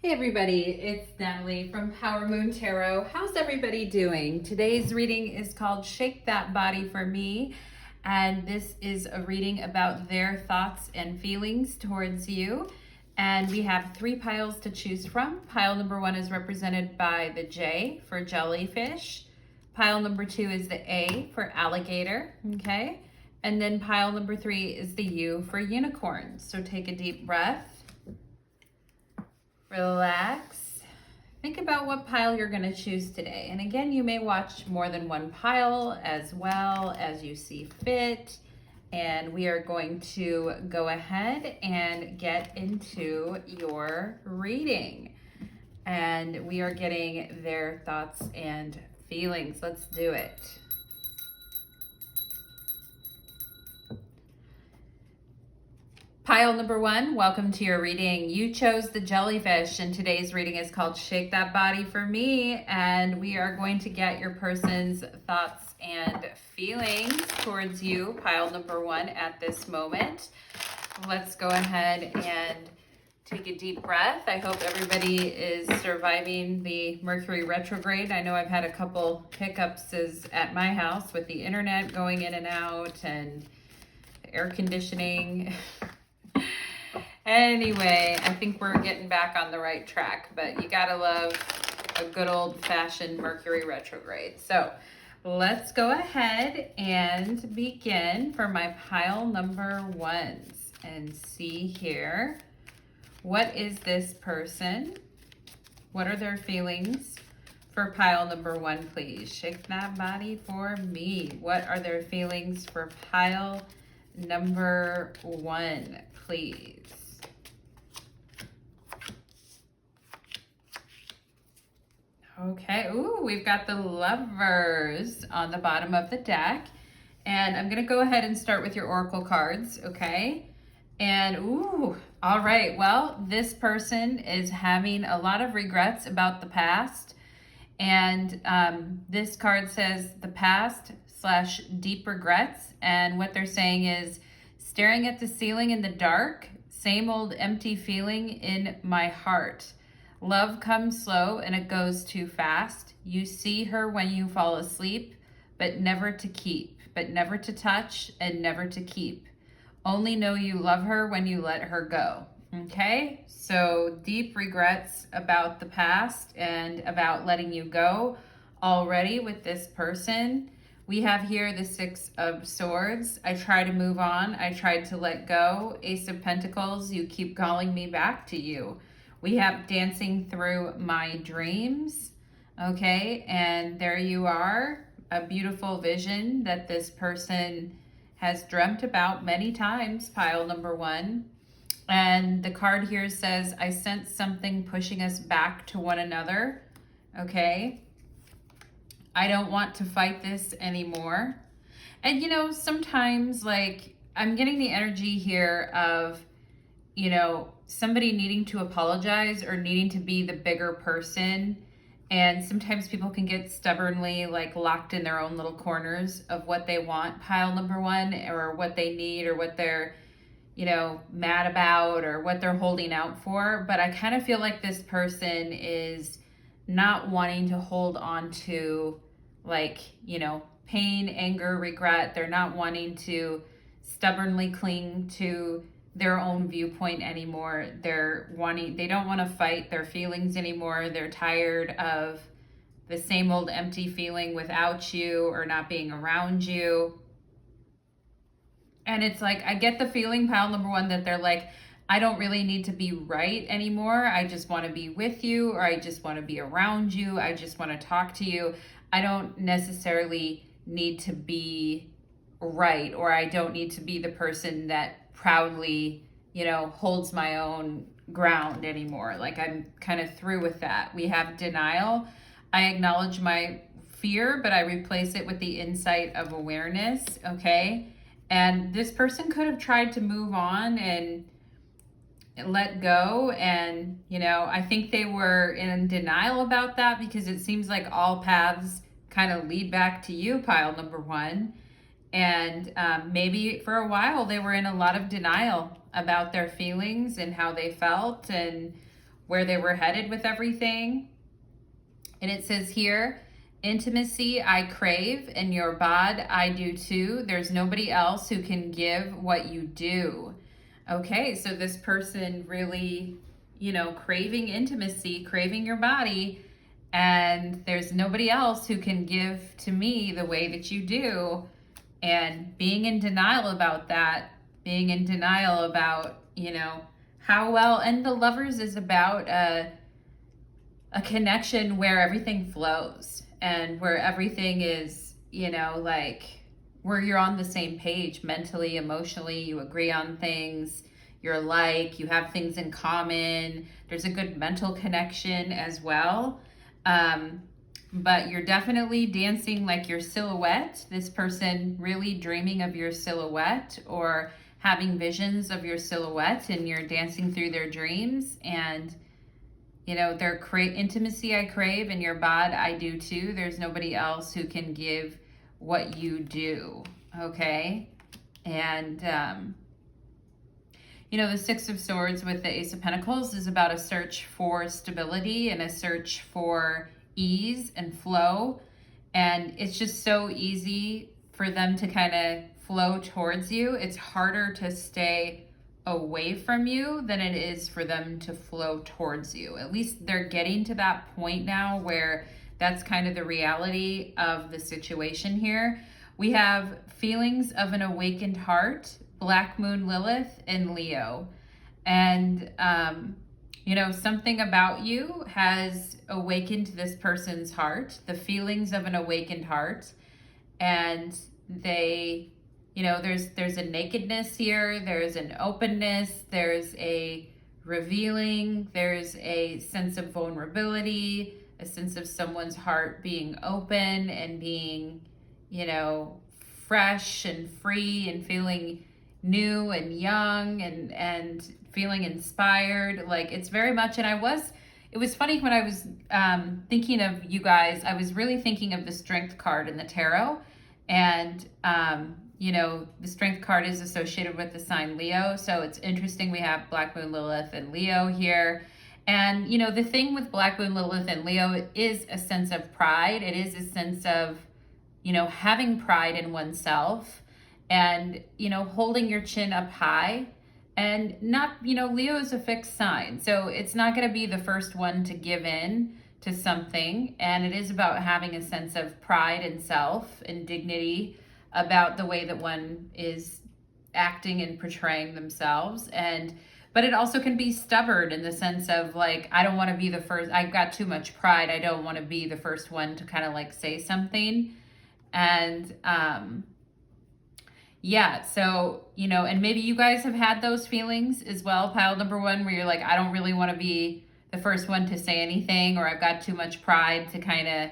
Hey everybody, it's Natalie from Power Moon Tarot. How's everybody doing? Today's reading is called Shake That Body for Me, and this is a reading about their thoughts and feelings towards you. And we have three piles to choose from. Pile number one is represented by the J for Jellyfish. Pile number two is the A for Alligator, okay? And then pile number three is the U for Unicorn. So take a deep breath. Relax. Think about what pile you're going to choose today. And again, you may watch more than one pile as well as you see fit. And we are going to go ahead and get into your reading. And we are getting their thoughts and feelings. Let's do it. Pile number one, welcome to your reading. You chose the Jellyfish, and today's reading is called Shake That Body for Me, and we are going to get your person's thoughts and feelings towards you, pile number one, at this moment. Let's go ahead and take a deep breath. I hope everybody is surviving the Mercury retrograde. I know I've had a couple hiccups at my house with the internet going in and out and air conditioning. Anyway, I think we're getting back on the right track, but you gotta love a good old-fashioned Mercury retrograde. So let's go ahead and begin for my pile number ones and see here. What is this person? What are their feelings for pile number one, please? Shake that body for me. What are their feelings for pile number one, please? Okay, ooh, we've got the Lovers on the bottom of the deck. And I'm gonna go ahead and start with your Oracle cards, okay? And ooh, all right, well, this person is having a lot of regrets about the past. And this card says the past / deep regrets. And what they're saying is staring at the ceiling in the dark, same old empty feeling in my heart. Love comes slow and it goes too fast. You see her when you fall asleep, but never to keep, but never to touch and never to keep. Only know you love her when you let her go. Okay, so deep regrets about the past and about letting you go already with this person. We have here the Six of Swords. I try to move on. I tried to let go. Ace of Pentacles, you keep calling me back to you. We have Dancing Through My Dreams, okay? And there you are, a beautiful vision that this person has dreamt about many times, pile number one. And the card here says, I sense something pushing us back to one another, okay? I don't want to fight this anymore. And you know, sometimes like I'm getting the energy here of, you know, somebody needing to apologize or needing to be the bigger person. And sometimes people can get stubbornly like locked in their own little corners of what they want, pile number one, or what they need, or what they're, you know, mad about, or what they're holding out for. But I kind of feel like this person is not wanting to hold on to like, you know, pain, anger, regret. They're not wanting to stubbornly cling to their own viewpoint anymore. They don't want to fight their feelings anymore. They're tired of the same old empty feeling without you or not being around you. And it's like, I get the feeling, pile number one, that they're like, I don't really need to be right anymore. I just want to be with you, or I just want to be around you. I just want to talk to you. I don't necessarily need to be right, or I don't need to be the person that proudly, you know, holds my own ground anymore. Like I'm kind of through with that. We have denial. I acknowledge my fear, but I replace it with the insight of awareness, okay? And this person could have tried to move on and let go. And, you know, I think they were in denial about that because it seems like all paths kind of lead back to you, pile number one. And maybe for a while they were in a lot of denial about their feelings and how they felt and where they were headed with everything. And it says here, intimacy I crave, and your bod I do too. There's nobody else who can give what you do. Okay, so this person really, you know, craving intimacy, craving your body, and there's nobody else who can give to me the way that you do. And being in denial about that, being in denial about, you know, how well, and the Lovers is about a connection where everything flows and where everything is, you know, like where you're on the same page mentally, emotionally, you agree on things, you're like, you have things in common, there's a good mental connection as well. But you're definitely dancing like your silhouette, this person really dreaming of your silhouette or having visions of your silhouette, and you're dancing through their dreams. And you know, their intimacy I crave, and your bod I do too. There's nobody else who can give what you do, okay? And, you know, the Six of Swords with the Ace of Pentacles is about a search for stability and a search for ease and flow. And it's just so easy for them to kind of flow towards you. It's harder to stay away from you than it is for them to flow towards you. At least they're getting to that point now where that's kind of the reality of the situation here. We have feelings of an awakened heart, Black Moon Lilith and Leo. And, you know, something about you has awakened this person's heart, the feelings of an awakened heart. And they, you know, there's a nakedness here, there's an openness, there's a revealing, there's a sense of vulnerability, a sense of someone's heart being open and being, you know, fresh and free and feeling new and young and feeling inspired. Like, it's very much, and it was funny when I was thinking of you guys, I was really thinking of the Strength card in the tarot. And, you know, the Strength card is associated with the sign Leo. So it's interesting we have Black Moon Lilith and Leo here. And, you know, the thing with Black Moon Lilith and Leo is a sense of pride. It is a sense of, you know, having pride in oneself and, you know, holding your chin up high. And not, you know, Leo is a fixed sign. So it's not going to be the first one to give in to something. And it is about having a sense of pride in self and dignity about the way that one is acting and portraying themselves. But it also can be stubborn in the sense of like, I don't want to be the first, I've got too much pride. I don't want to be the first one to kind of like say something. And, yeah, so, you know, and maybe you guys have had those feelings as well, pile number one, where you're like, I don't really want to be the first one to say anything, or I've got too much pride to kind of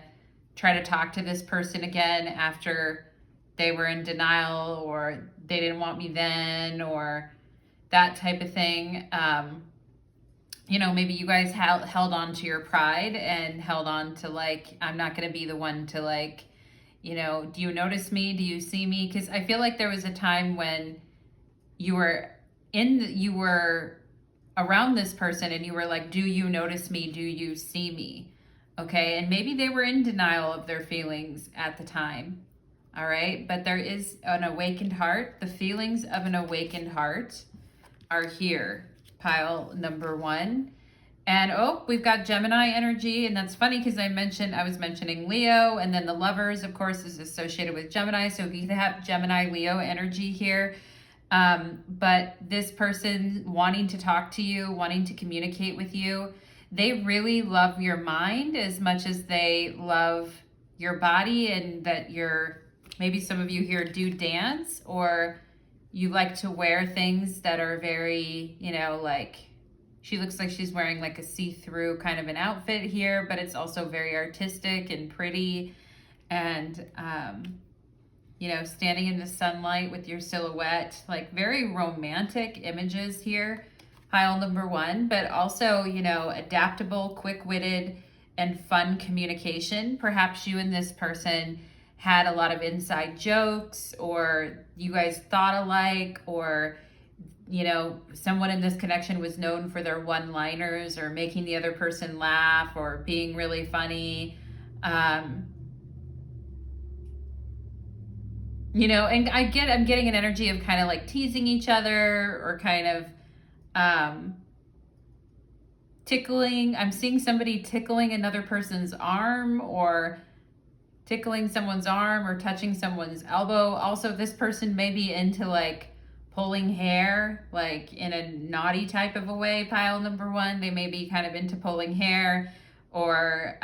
try to talk to this person again after they were in denial, or they didn't want me then, or that type of thing. You know, maybe you guys held on to your pride and held on to like, I'm not going to be the one to like, you know, do you notice me? Do you see me? Because I feel like there was a time when you were around this person and you were like, do you notice me? Do you see me? Okay. And maybe they were in denial of their feelings at the time. All right. But there is an awakened heart. The feelings of an awakened heart are here. Pile number one. And oh, we've got Gemini energy. And that's funny because I was mentioning Leo, and then the Lovers, of course, is associated with Gemini. So we have Gemini, Leo energy here. But this person wanting to talk to you, wanting to communicate with you, they really love your mind as much as they love your body, and that maybe some of you here do dance, or you like to wear things that are very, you know, like, she looks like she's wearing like a see-through kind of an outfit here, but it's also very artistic and pretty. And, you know, standing in the sunlight with your silhouette, like very romantic images here, pile number one, but also, you know, adaptable, quick-witted, and fun communication. Perhaps you and this person had a lot of inside jokes, or you guys thought alike, or you know, someone in this connection was known for their one-liners or making the other person laugh or being really funny. You know, and I'm getting an energy of kind of like teasing each other or kind of tickling. I'm seeing somebody tickling another person's arm or tickling someone's arm or touching someone's elbow. Also, this person may be into like pulling hair, like in a naughty type of a way, pile number one. They may be kind of into pulling hair or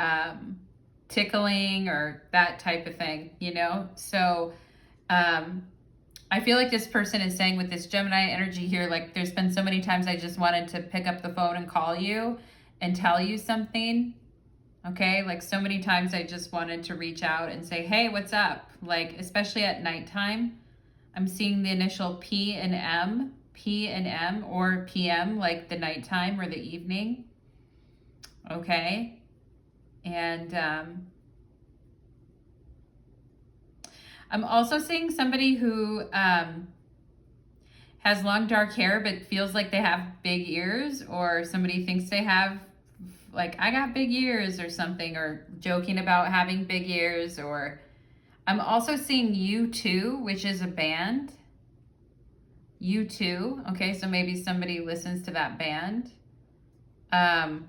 tickling or that type of thing, you know? So I feel like this person is saying with this Gemini energy here, like there's been so many times I just wanted to pick up the phone and call you and tell you something. Okay, like so many times I just wanted to reach out and say, hey, what's up? Like, especially at nighttime, I'm seeing the initial P and M, or PM, like the nighttime or the evening. Okay, and I'm also seeing somebody who has long dark hair but feels like they have big ears, or somebody thinks they have, like, I got big ears or something, or joking about having big ears. Or I'm also seeing U2, which is a band. U2, okay, so maybe somebody listens to that band. I'm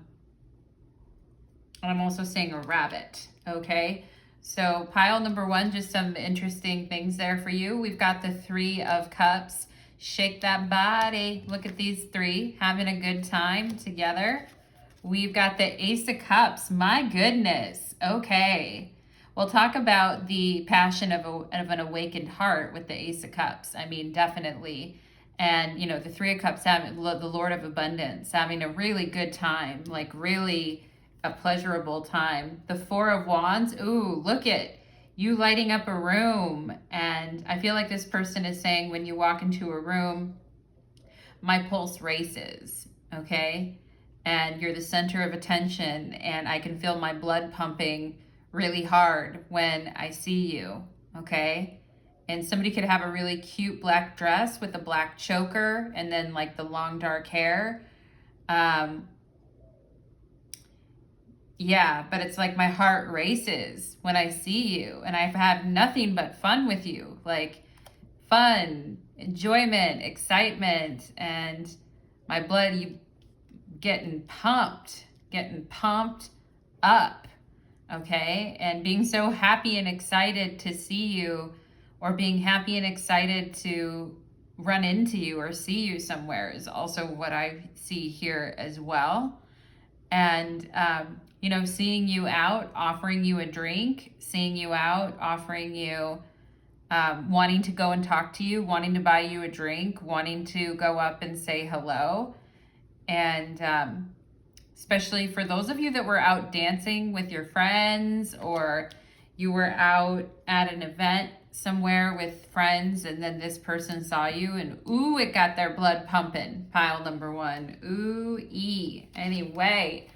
also seeing a rabbit, okay? So pile number one, just some interesting things there for you. We've got the Three of Cups. Shake that body. Look at these three having a good time together. We've got the Ace of Cups. My goodness. Okay. We'll talk about the passion of an awakened heart with the Ace of Cups. I mean, definitely. And, you know, the Three of Cups, having the Lord of Abundance, having a really good time, like really a pleasurable time. The Four of Wands. Ooh, look at you lighting up a room. And I feel like this person is saying when you walk into a room, my pulse races, okay? And you're the center of attention, and I can feel my blood pumping really hard when I see you, okay? And somebody could have a really cute black dress with a black choker and then like the long dark hair. Yeah, but it's like my heart races when I see you, and I've had nothing but fun with you, like fun, enjoyment, excitement, and my blood, you getting pumped up, okay? And being so happy and excited to see you, or being happy and excited to run into you or see you somewhere is also what I see here as well. And, you know, seeing you out, offering you a drink, seeing you out, offering you, wanting to go and talk to you, wanting to buy you a drink, wanting to go up and say hello. And especially for those of you that were out dancing with your friends, or you were out at an event somewhere with friends and then this person saw you and ooh, it got their blood pumping, pile number one. Ooh-ee. Anyway,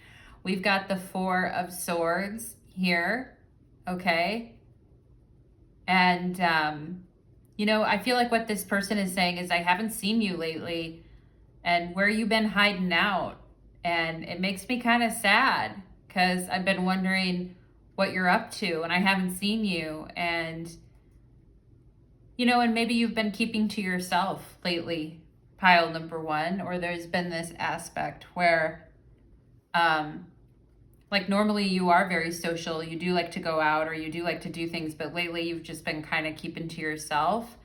we've got the Four of Swords here, okay? And, you know, I feel like what this person is saying is, I haven't seen you lately, and where you been hiding out? And it makes me kind of sad because I've been wondering what you're up to and I haven't seen you. And, you know, and maybe you've been keeping to yourself lately, pile number one, or there's been this aspect where, like normally you are very social, you do like to go out or you do like to do things, but lately you've just been kind of keeping to yourself.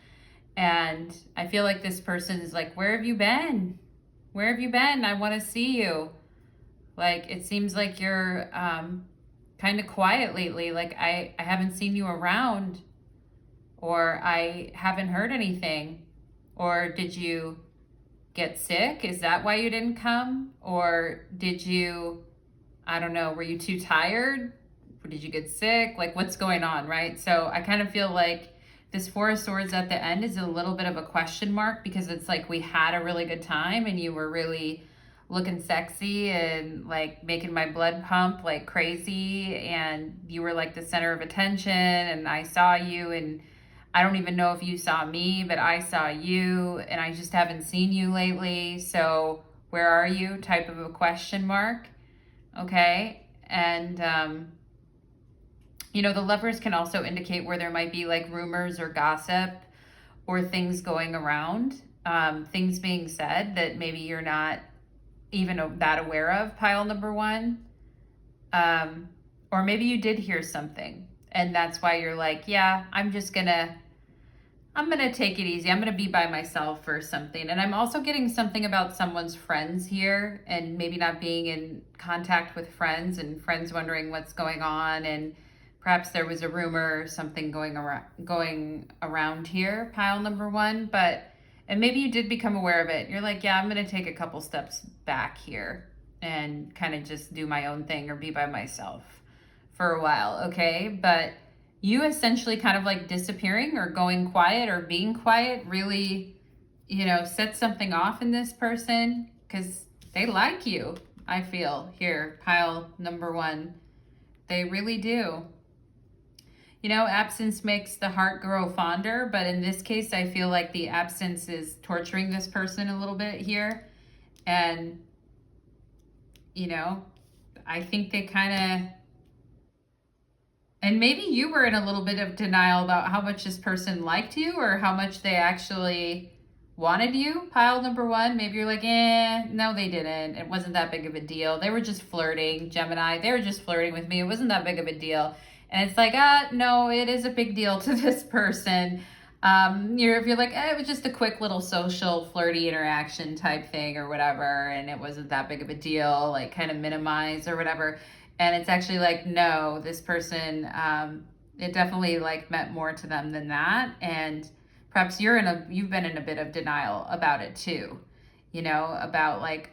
And I feel like this person is like, where have you been? Where have you been? I want to see you. Like, it seems like you're kind of quiet lately. Like, I haven't seen you around, or I haven't heard anything. Or did you get sick? Is that why you didn't come? Or did you, I don't know, were you too tired? Or did you get sick? Like, what's going on, right? So I kind of feel like this Four of Swords at the end is a little bit of a question mark, because it's like we had a really good time and you were really looking sexy and like making my blood pump like crazy, and you were like the center of attention, and I saw you and I don't even know if you saw me, but I saw you, and I just haven't seen you lately. So where are you? Type of a question mark. Okay. And, the lovers can also indicate where there might be like rumors or gossip or things going around, things being said that maybe you're not even that aware of, pile number one. Or maybe you did hear something and that's why you're like, yeah, I'm gonna take it easy. I'm gonna be by myself or something. And I'm also getting something about someone's friends here and maybe not being in contact with friends and friends wondering what's going on, and perhaps there was a rumor or something going around here, pile number one. And maybe you did become aware of it. You're like, yeah, I'm gonna take a couple steps back here and kind of just do my own thing or be by myself for a while, okay? But you essentially kind of like disappearing or going quiet or being quiet really, set something off in this person because they like you, I feel here, pile number one. They really do. Absence makes the heart grow fonder, but in this case, I feel like the absence is torturing this person a little bit here. And, I think they kind of, and maybe you were in a little bit of denial about how much this person liked you or how much they actually wanted you, pile number one. Maybe you're like, no, they didn't. It wasn't that big of a deal. They were just flirting, Gemini. They were just flirting with me. It wasn't that big of a deal. And it's like, no, it is a big deal to this person. If you're like, it was just a quick little social flirty interaction type thing or whatever, and it wasn't that big of a deal, like kind of minimize or whatever. And it's actually like, no, this person, it definitely like meant more to them than that. And perhaps you've been in a bit of denial about it too, about like,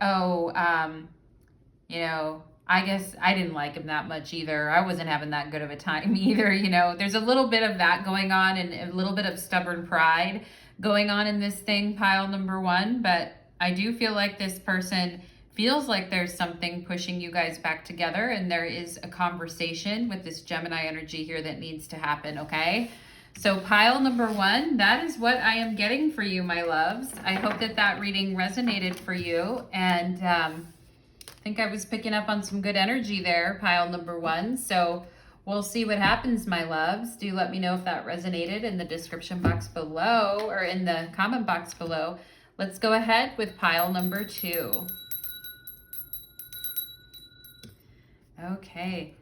I guess I didn't like him that much either. I wasn't having that good of a time either. There's a little bit of that going on and a little bit of stubborn pride going on in this thing, pile number one. But I do feel like this person feels like there's something pushing you guys back together, and there is a conversation with this Gemini energy here that needs to happen, okay? So pile number one, that is what I am getting for you, my loves. I hope that reading resonated for you, and I think I was picking up on some good energy there, pile number one. So we'll see what happens, my loves. Do let me know if that resonated in the description box below or in the comment box below. Let's go ahead with pile number two. Okay.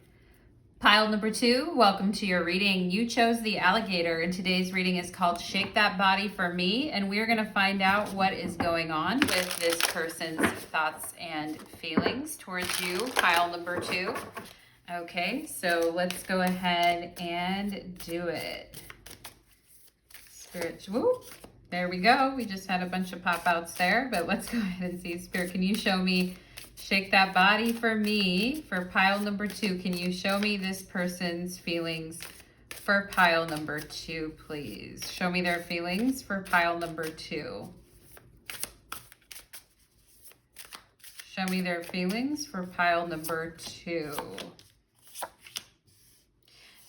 Pile number two, welcome to your reading. You chose the alligator, and today's reading is called Shake That Body for Me, and we're going to find out what is going on with this person's thoughts and feelings towards you, pile number two. Okay, so let's go ahead and do it. Spirit, whoop, there we go. We just had a bunch of pop-outs there, but let's go ahead and see. Spirit, can you show me Shake That Body for me for pile number two? Can you show me this person's feelings for pile number two, please? Show me their feelings for pile number two. Show me their feelings for pile number two.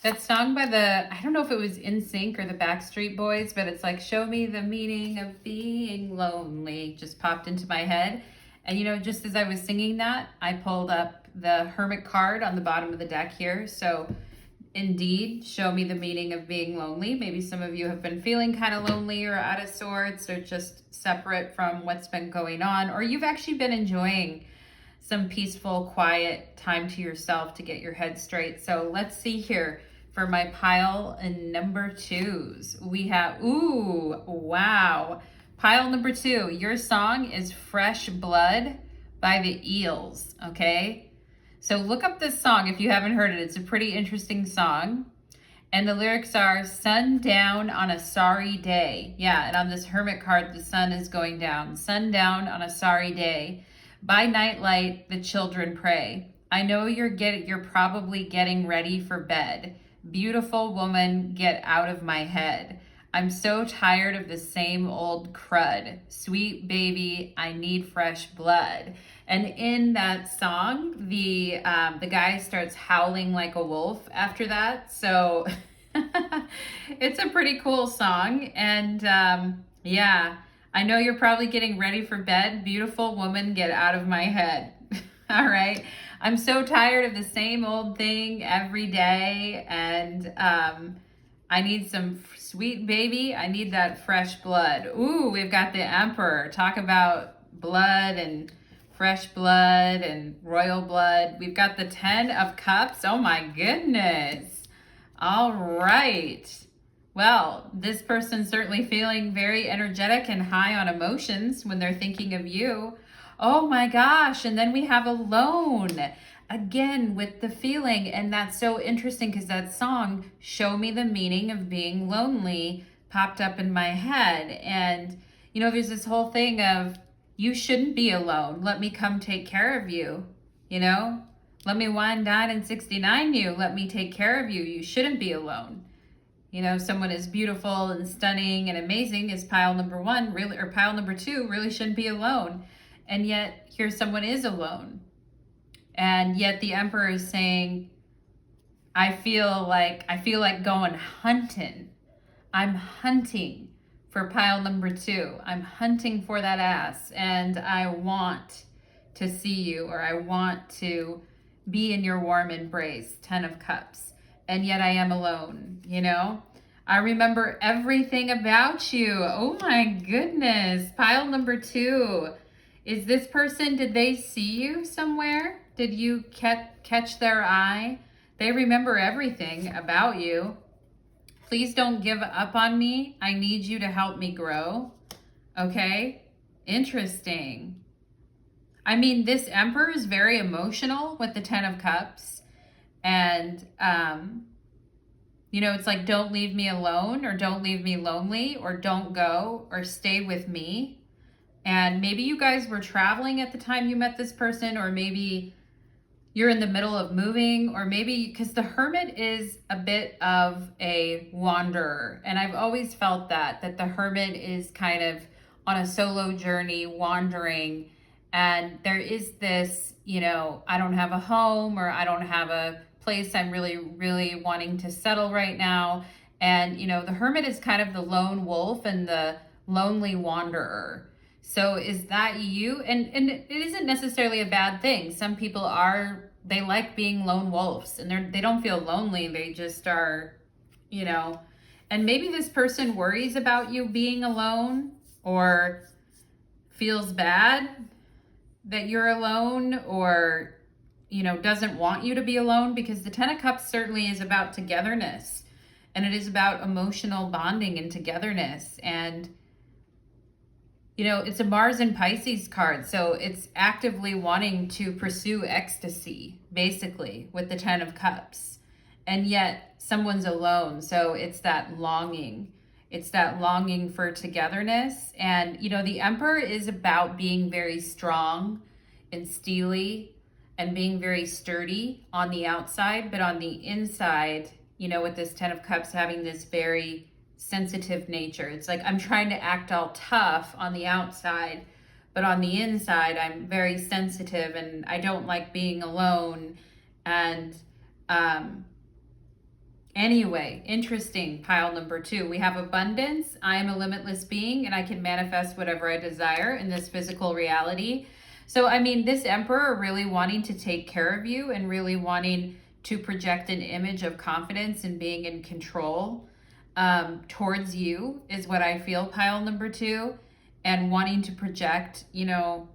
That song by I don't know if it was NSYNC or the Backstreet Boys, but it's like, show me the meaning of being lonely, just popped into my head. And just as I was singing that, I pulled up the Hermit card on the bottom of the deck here. So indeed, show me the meaning of being lonely. Maybe some of you have been feeling kind of lonely or out of sorts or just separate from what's been going on, or you've actually been enjoying some peaceful, quiet time to yourself to get your head straight. So let's see here for my pile and number twos. We have, ooh, wow. Pile number two, your song is Fresh Blood by the Eels, okay? So look up this song if you haven't heard it. It's a pretty interesting song. And the lyrics are, sundown on a sorry day. Yeah, and on this Hermit card, the sun is going down. Sundown on a sorry day. By nightlight, the children pray. I know you're probably getting ready for bed. Beautiful woman, get out of my head. I'm so tired of the same old crud. Sweet baby, I need fresh blood. And in that song, the guy starts howling like a wolf after that. So It's a pretty cool song. And yeah, I know you're probably getting ready for bed. Beautiful woman, get out of my head. All right. I'm so tired of the same old thing every day. And I need some sweet baby. I need that fresh blood. Ooh, we've got the Emperor. Talk about blood and fresh blood and royal blood. We've got the 10 of Cups. Oh my goodness. All right. Well, this person's certainly feeling very energetic and high on emotions when they're thinking of you. Oh my gosh. And then we have Alone again with the feeling. And that's so interesting because that song, Show Me the Meaning of Being Lonely, popped up in my head. And, you know, there's this whole thing of, you shouldn't be alone. Let me come take care of you, you know? Let me wine, dine, and 69 you. Let me take care of you. You shouldn't be alone. You know, someone as beautiful and stunning and amazing as pile number one, really, or pile number two, really shouldn't be alone. And yet, here someone is alone. And yet the Emperor is saying, I feel like going hunting. I'm hunting for pile number two. I'm hunting for that ass. And I want to see you, or I want to be in your warm embrace, 10 of Cups. And yet I am alone, you know? I remember everything about you. Oh my goodness. Pile number two. Is this person, did they see you somewhere? Did you catch their eye? They remember everything about you. Please don't give up on me. I need you to help me grow. Okay? Interesting. I mean, this Emperor is very emotional with the 10 of Cups. And, you know, it's like, don't leave me alone, or don't leave me lonely, or don't go, or stay with me. And maybe you guys were traveling at the time you met this person, or maybe you're in the middle of moving, or maybe because the Hermit is a bit of a wanderer. And I've always felt that the Hermit is kind of on a solo journey, wandering. And there is this, you know, I don't have a home, or I don't have a place I'm really, really wanting to settle right now. And, you know, the Hermit is kind of the lone wolf and the lonely wanderer. So is that you? And it isn't necessarily a bad thing. Some people they like being lone wolves, and they don't feel lonely. They just are, you know, and maybe this person worries about you being alone, or feels bad that you're alone, or, you know, doesn't want you to be alone, because the 10 of Cups certainly is about togetherness, and it is about emotional bonding and togetherness. And, you know, it's a Mars and Pisces card, so it's actively wanting to pursue ecstasy, basically, with the 10 of Cups. And yet someone's alone, so it's that longing. It's that longing for togetherness. And, you know, the Emperor is about being very strong and steely and being very sturdy on the outside, but on the inside, you know, with this 10 of Cups having this very sensitive nature. It's like, I'm trying to act all tough on the outside, but on the inside, I'm very sensitive, and I don't like being alone. And anyway, interesting, pile number two. We have abundance. I am a limitless being, and I can manifest whatever I desire in this physical reality. So, I mean, this Emperor really wanting to take care of you and really wanting to project an image of confidence and being in control towards you is what I feel, pile number two. And wanting to project, you know,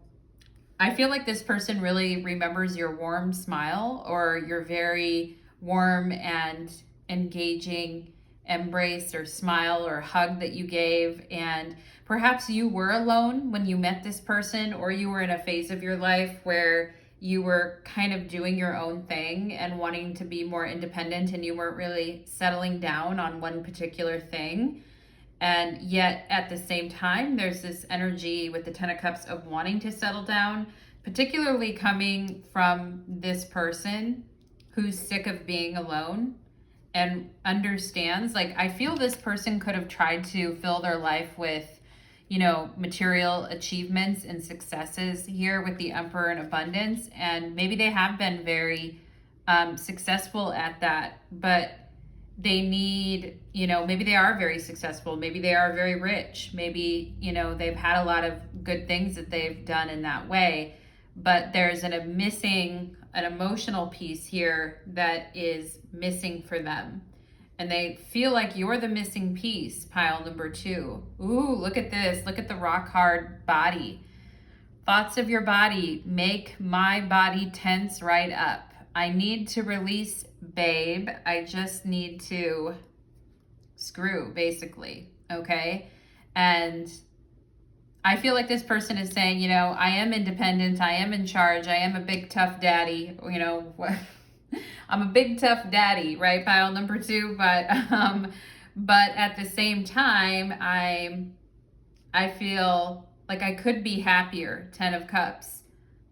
I feel like this person really remembers your warm smile, or your very warm and engaging embrace or smile or hug that you gave. And perhaps you were alone when you met this person, or you were in a phase of your life where you were kind of doing your own thing and wanting to be more independent, and you weren't really settling down on one particular thing. And yet at the same time, there's this energy with the 10 of Cups of wanting to settle down, particularly coming from this person who's sick of being alone and understands, like, I feel this person could have tried to fill their life with, you know, material achievements and successes here with the Emperor and abundance. And maybe they have been very successful at that. But they need, you know, maybe they are very successful, maybe they are very rich, maybe, you know, they've had a lot of good things that they've done in that way, but there's a missing an emotional piece here that is missing for them. And they feel like you're the missing piece, pile number 2. Ooh, look at this. Look at the rock hard body. Thoughts of your body make my body tense right up. I need to release, babe. I just need to screw, basically, okay? And I feel like this person is saying, you know, I am independent, I am in charge, I am a big tough daddy, you know, I'm a big tough daddy, right, pile number 2, but at the same time, I feel like I could be happier, 10 of Cups,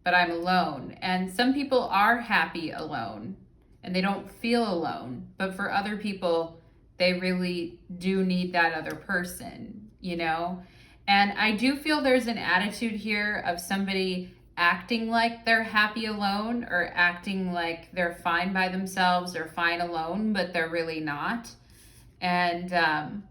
but I'm alone. And some people are happy alone and they don't feel alone, but for other people, they really do need that other person, you know? And I do feel there's an attitude here of somebody acting like they're happy alone or acting like they're fine by themselves or fine alone, but they're really not. And,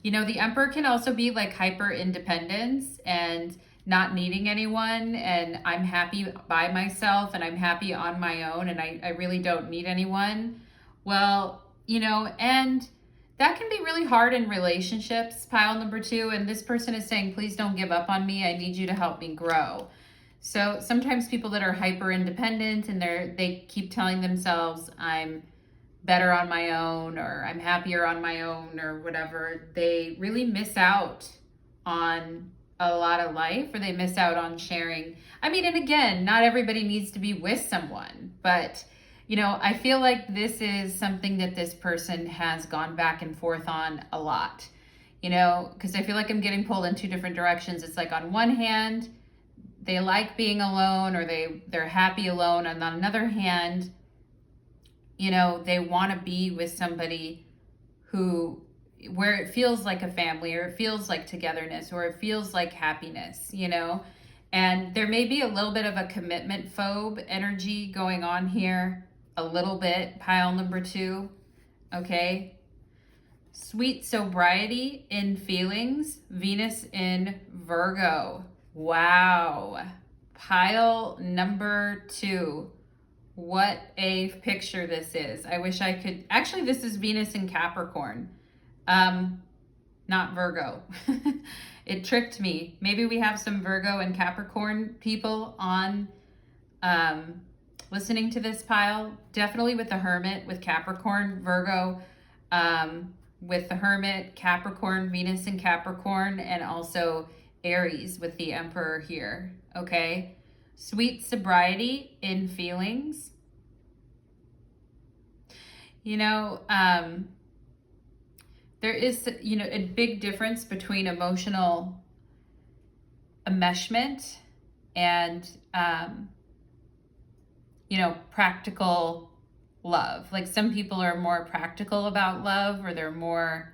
you know, the Emperor can also be like hyper independence and not needing anyone. And I'm happy by myself and I'm happy on my own and I really don't need anyone. Well, you know, and that can be really hard in relationships, pile number 2. And this person is saying, please don't give up on me. I need you to help me grow. So sometimes people that are hyper independent and they keep telling themselves, I'm better on my own or I'm happier on my own or whatever, they really miss out on a lot of life, or they miss out on sharing. I mean, and again, not everybody needs to be with someone, but you know, I feel like this is something that this person has gone back and forth on a lot, you know, because I feel like I'm getting pulled in 2 different directions. It's like on one hand, they like being alone or they're happy alone. And on another hand, you know, they want to be with somebody where it feels like a family or it feels like togetherness or it feels like happiness, you know. And there may be a little bit of a commitment phobe energy going on here, a little bit, pile number 2, okay? Sweet sobriety in feelings, Venus in Virgo. Wow. Pile number 2. What a picture this is. I wish I could, actually this is Venus in Capricorn, not Virgo. It tricked me. Maybe we have some Virgo and Capricorn people on listening to this pile. Definitely with the Hermit, with Capricorn, Virgo, with the Hermit, Capricorn, Venus in Capricorn, and also Aries with the Emperor here, okay? Sweet sobriety in feelings. You know, there is, you know, a big difference between emotional enmeshment and, you know, practical love. Like some people are more practical about love, or they're more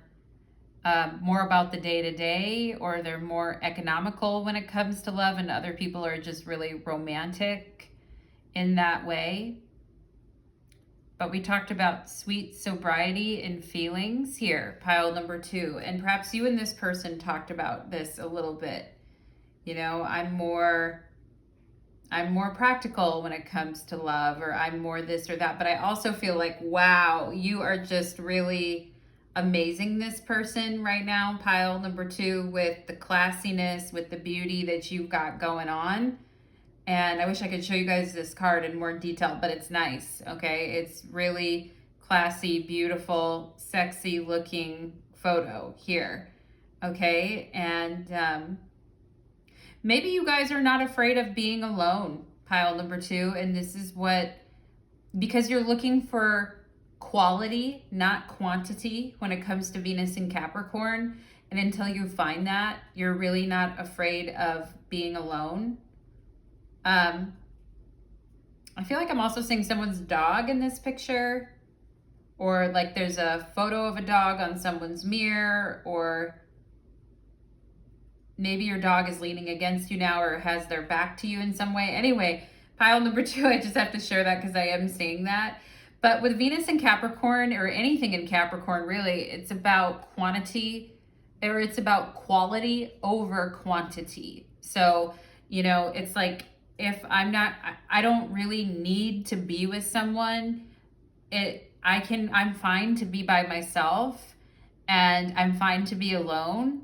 about the day-to-day, or they're more economical when it comes to love, and other people are just really romantic in that way. But we talked about sweet sobriety in feelings here, pile number 2. And perhaps you and this person talked about this a little bit. You know, I'm more practical when it comes to love, or I'm more this or that. But I also feel like, wow, you are just really amazing, this person right now, pile number 2, with the classiness, with the beauty that you've got going on. And I wish I could show you guys this card in more detail, but it's nice, okay? It's really classy, beautiful, sexy looking photo here, okay? And maybe you guys are not afraid of being alone, pile number 2, and this is because you're looking for quality, not quantity, when it comes to Venus in Capricorn. And until you find that, you're really not afraid of being alone. I feel like I'm also seeing someone's dog in this picture, or like there's a photo of a dog on someone's mirror, or maybe your dog is leaning against you now or has their back to you in some way. Anyway, pile number 2, I just have to share that because I am seeing that. But with Venus in Capricorn, or anything in Capricorn, really, it's about quantity, or it's about quality over quantity. So, you know, it's like, if I don't really need to be with someone. I'm fine to be by myself, and I'm fine to be alone,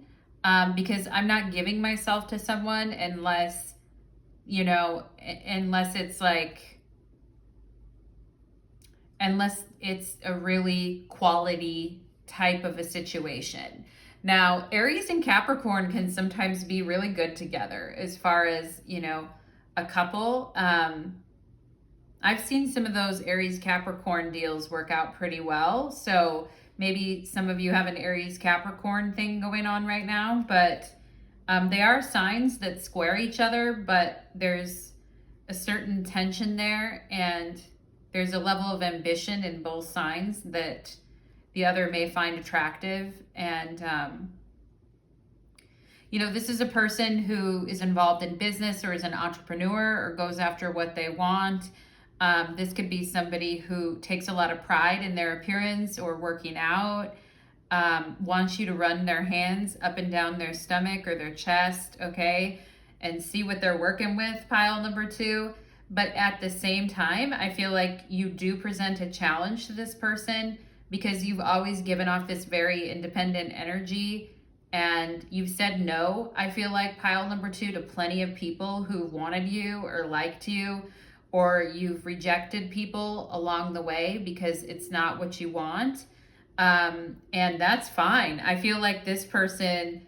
because I'm not giving myself to someone unless, you know, unless it's a really quality type of a situation. Now, Aries and Capricorn can sometimes be really good together as far as, you know, a couple. I've seen some of those Aries Capricorn deals work out pretty well. So maybe some of you have an Aries Capricorn thing going on right now, but they are signs that square each other, but there's a certain tension there, and there's a level of ambition in both signs that the other may find attractive. And, you know, this is a person who is involved in business or is an entrepreneur or goes after what they want. This could be somebody who takes a lot of pride in their appearance or working out, wants you to run their hands up and down their stomach or their chest, okay, and see what they're working with, pile number 2. But at the same time, I feel like you do present a challenge to this person because you've always given off this very independent energy, and you've said no, I feel like, pile number 2, to plenty of people who wanted you or liked you, or you've rejected people along the way because it's not what you want. And that's fine. I feel like this person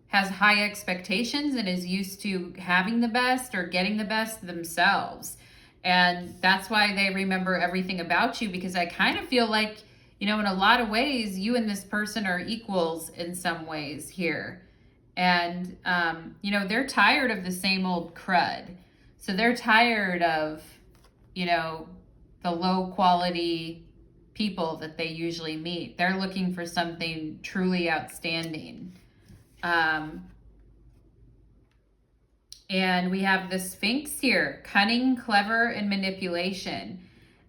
has high expectations and is used to having the best or getting the best themselves. And that's why they remember everything about you, because I kind of feel like, you know, in a lot of ways, you and this person are equals in some ways here. And, you know, they're tired of the same old crud. So they're tired of, you know, the low quality people that they usually meet. They're looking for something truly outstanding. And we have the Sphinx here, cunning, clever, and manipulation.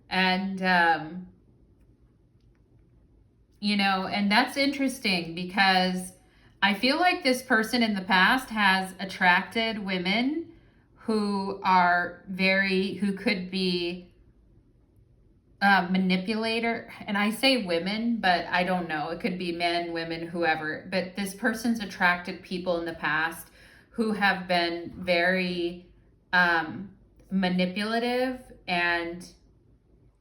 And, you know, and that's interesting because I feel like this person in the past has attracted women who could be manipulator. And I say women, but I don't know. It could be men, women, whoever. But this person's attracted people in the past who have been very manipulative, and,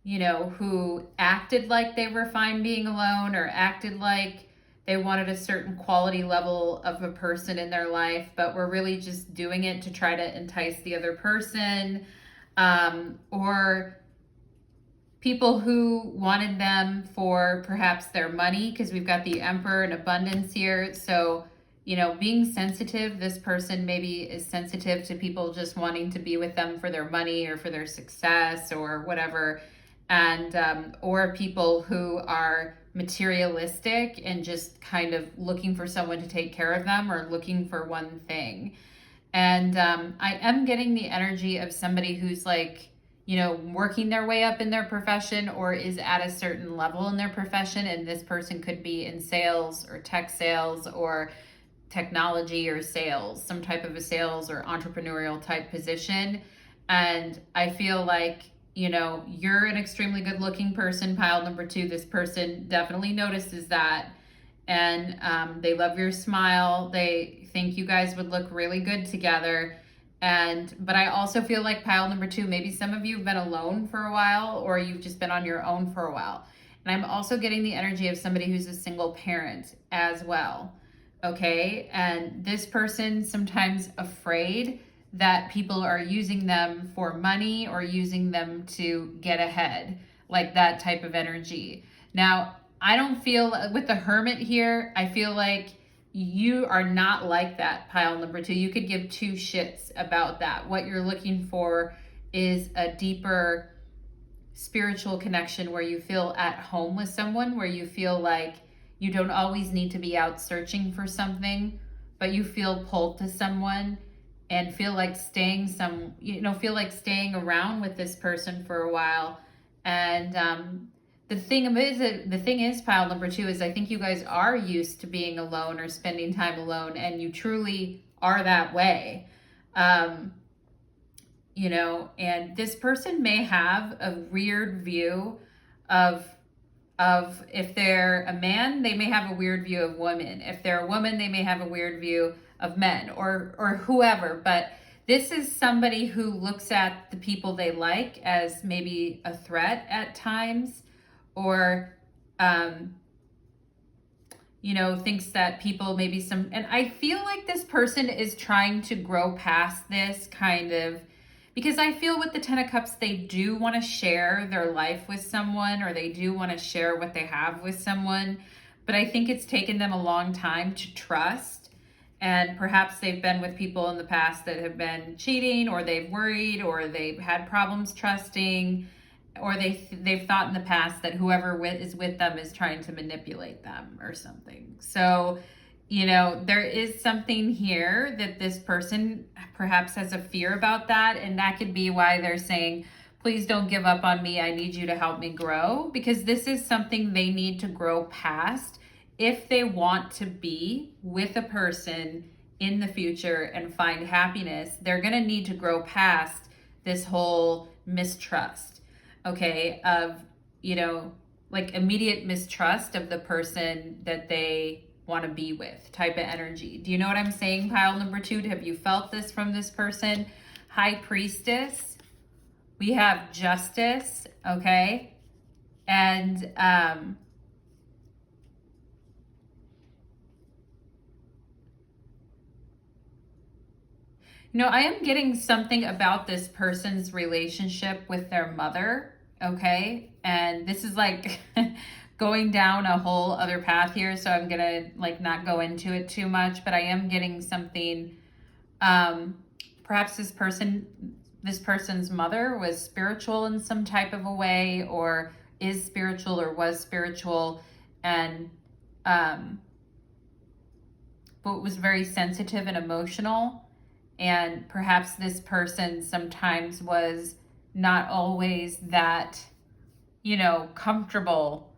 you know, who acted like they were fine being alone, or acted like they wanted a certain quality level of a person in their life, but were really just doing it to try to entice the other person. Or people who wanted them for perhaps their money, because we've got the Emperor and abundance here. So, you know, being sensitive, this person maybe is sensitive to people just wanting to be with them for their money or for their success or whatever. And, or people who are materialistic and just kind of looking for someone to take care of them, or looking for one thing. And I am getting the energy of somebody who's like, you know, working their way up in their profession, or is at a certain level in their profession. And this person could be in sales or tech sales or technology or sales, some type of a sales or entrepreneurial type position. And I feel like, you know, you're an extremely good looking person, pile number 2. This person definitely notices that. And they love your smile. They think you guys would look really good together. But I also feel like, pile number 2, maybe some of you have been alone for a while, or you've just been on your own for a while. And I'm also getting the energy of somebody who's a single parent as well. Okay. And this person sometimes afraid that people are using them for money or using them to get ahead, like that type of energy. Now, I don't feel, with the Hermit here, I feel like you are not like that, pile number 2. You could give 2 shits about that. What you're looking for is a deeper spiritual connection where you feel at home with someone, where you feel like you don't always need to be out searching for something, but you feel pulled to someone. and feel like staying staying around with this person for a while. And the thing is, pile number two, is I think you guys are used to being alone or spending time alone, and you truly are that way. And this person may have a weird view of if they're a man, they may have a weird view of women. If they're a woman, they may have a weird view of men, or whoever. But this is somebody who looks at the people they like as maybe a threat at times, or thinks that people maybe and I feel like this person is trying to grow past this kind of, because I feel with the Ten of Cups, they do want to share their life with someone, or they do want to share what they have with someone. But I think it's taken them a long time to trust. And perhaps they've been with people in the past that have been cheating, or they've worried, or they've had problems trusting, or they've thought in the past that whoever is with them is trying to manipulate them or something. So there is something here that this person perhaps has a fear about that. And that could be why they're saying, please don't give up on me. I need you to help me grow, because this is something they need to grow past if they want to be with a person in the future and find happiness. They're going to need to grow past this whole mistrust, okay, of, like immediate mistrust of the person that they want to be with type of energy. Do you know what I'm saying, pile number two? Have you felt this from this person? High Priestess. We have Justice, okay? And I am getting something about this person's relationship with their mother, okay? And this is like going down a whole other path here, so I'm gonna not go into it too much, but I am getting something. Perhaps this person's mother was spiritual in some type of a way, or is spiritual, or was spiritual, and but was very sensitive and emotional. And perhaps this person sometimes was not always that, comfortable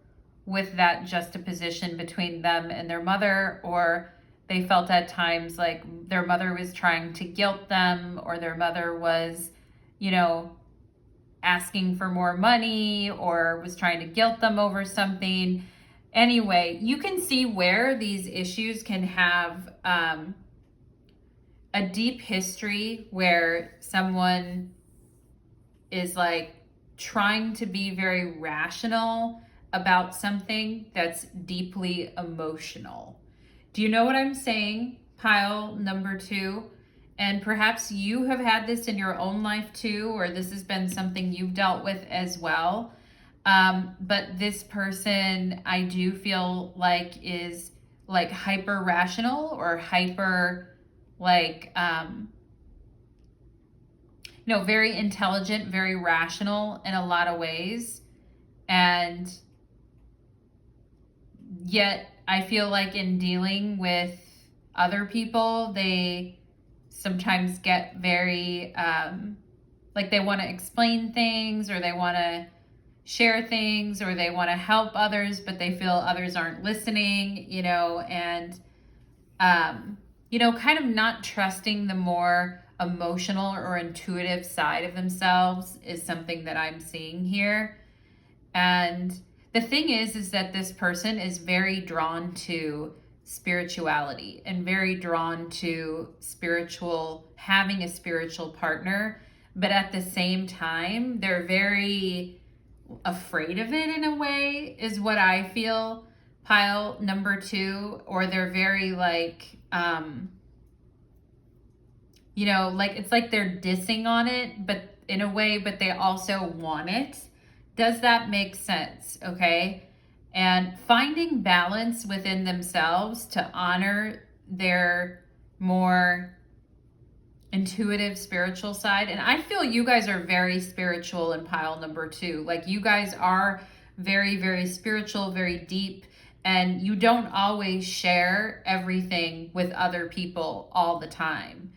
with that juxtaposition between them and their mother, or they felt at times like their mother was trying to guilt them, or their mother was, asking for more money, or was trying to guilt them over something. Anyway, you can see where these issues can have a deep history, where someone is trying to be very rational about something that's deeply emotional. Do you know what I'm saying, pile number two? And perhaps you have had this in your own life too, or this has been something you've dealt with as well. But this person, I do feel like, is hyper rational, or hyper very intelligent, very rational in a lot of ways. And yet I feel like in dealing with other people, they sometimes get very, they want to explain things, or they want to share things, or they want to help others, but they feel others aren't listening, and, kind of not trusting the more emotional or intuitive side of themselves is something that I'm seeing here. And the thing is that this person is very drawn to spirituality, and very drawn to having a spiritual partner. But at the same time, they're very afraid of it in a way, is what I feel, pile number two. Or they're very it's like they're dissing on it, but in a way, but they also want it. Does that make sense? Okay. And finding balance within themselves to honor their more intuitive spiritual side. And I feel you guys are very spiritual in pile number two. You guys are very, very spiritual, very deep, and you don't always share everything with other people all the time.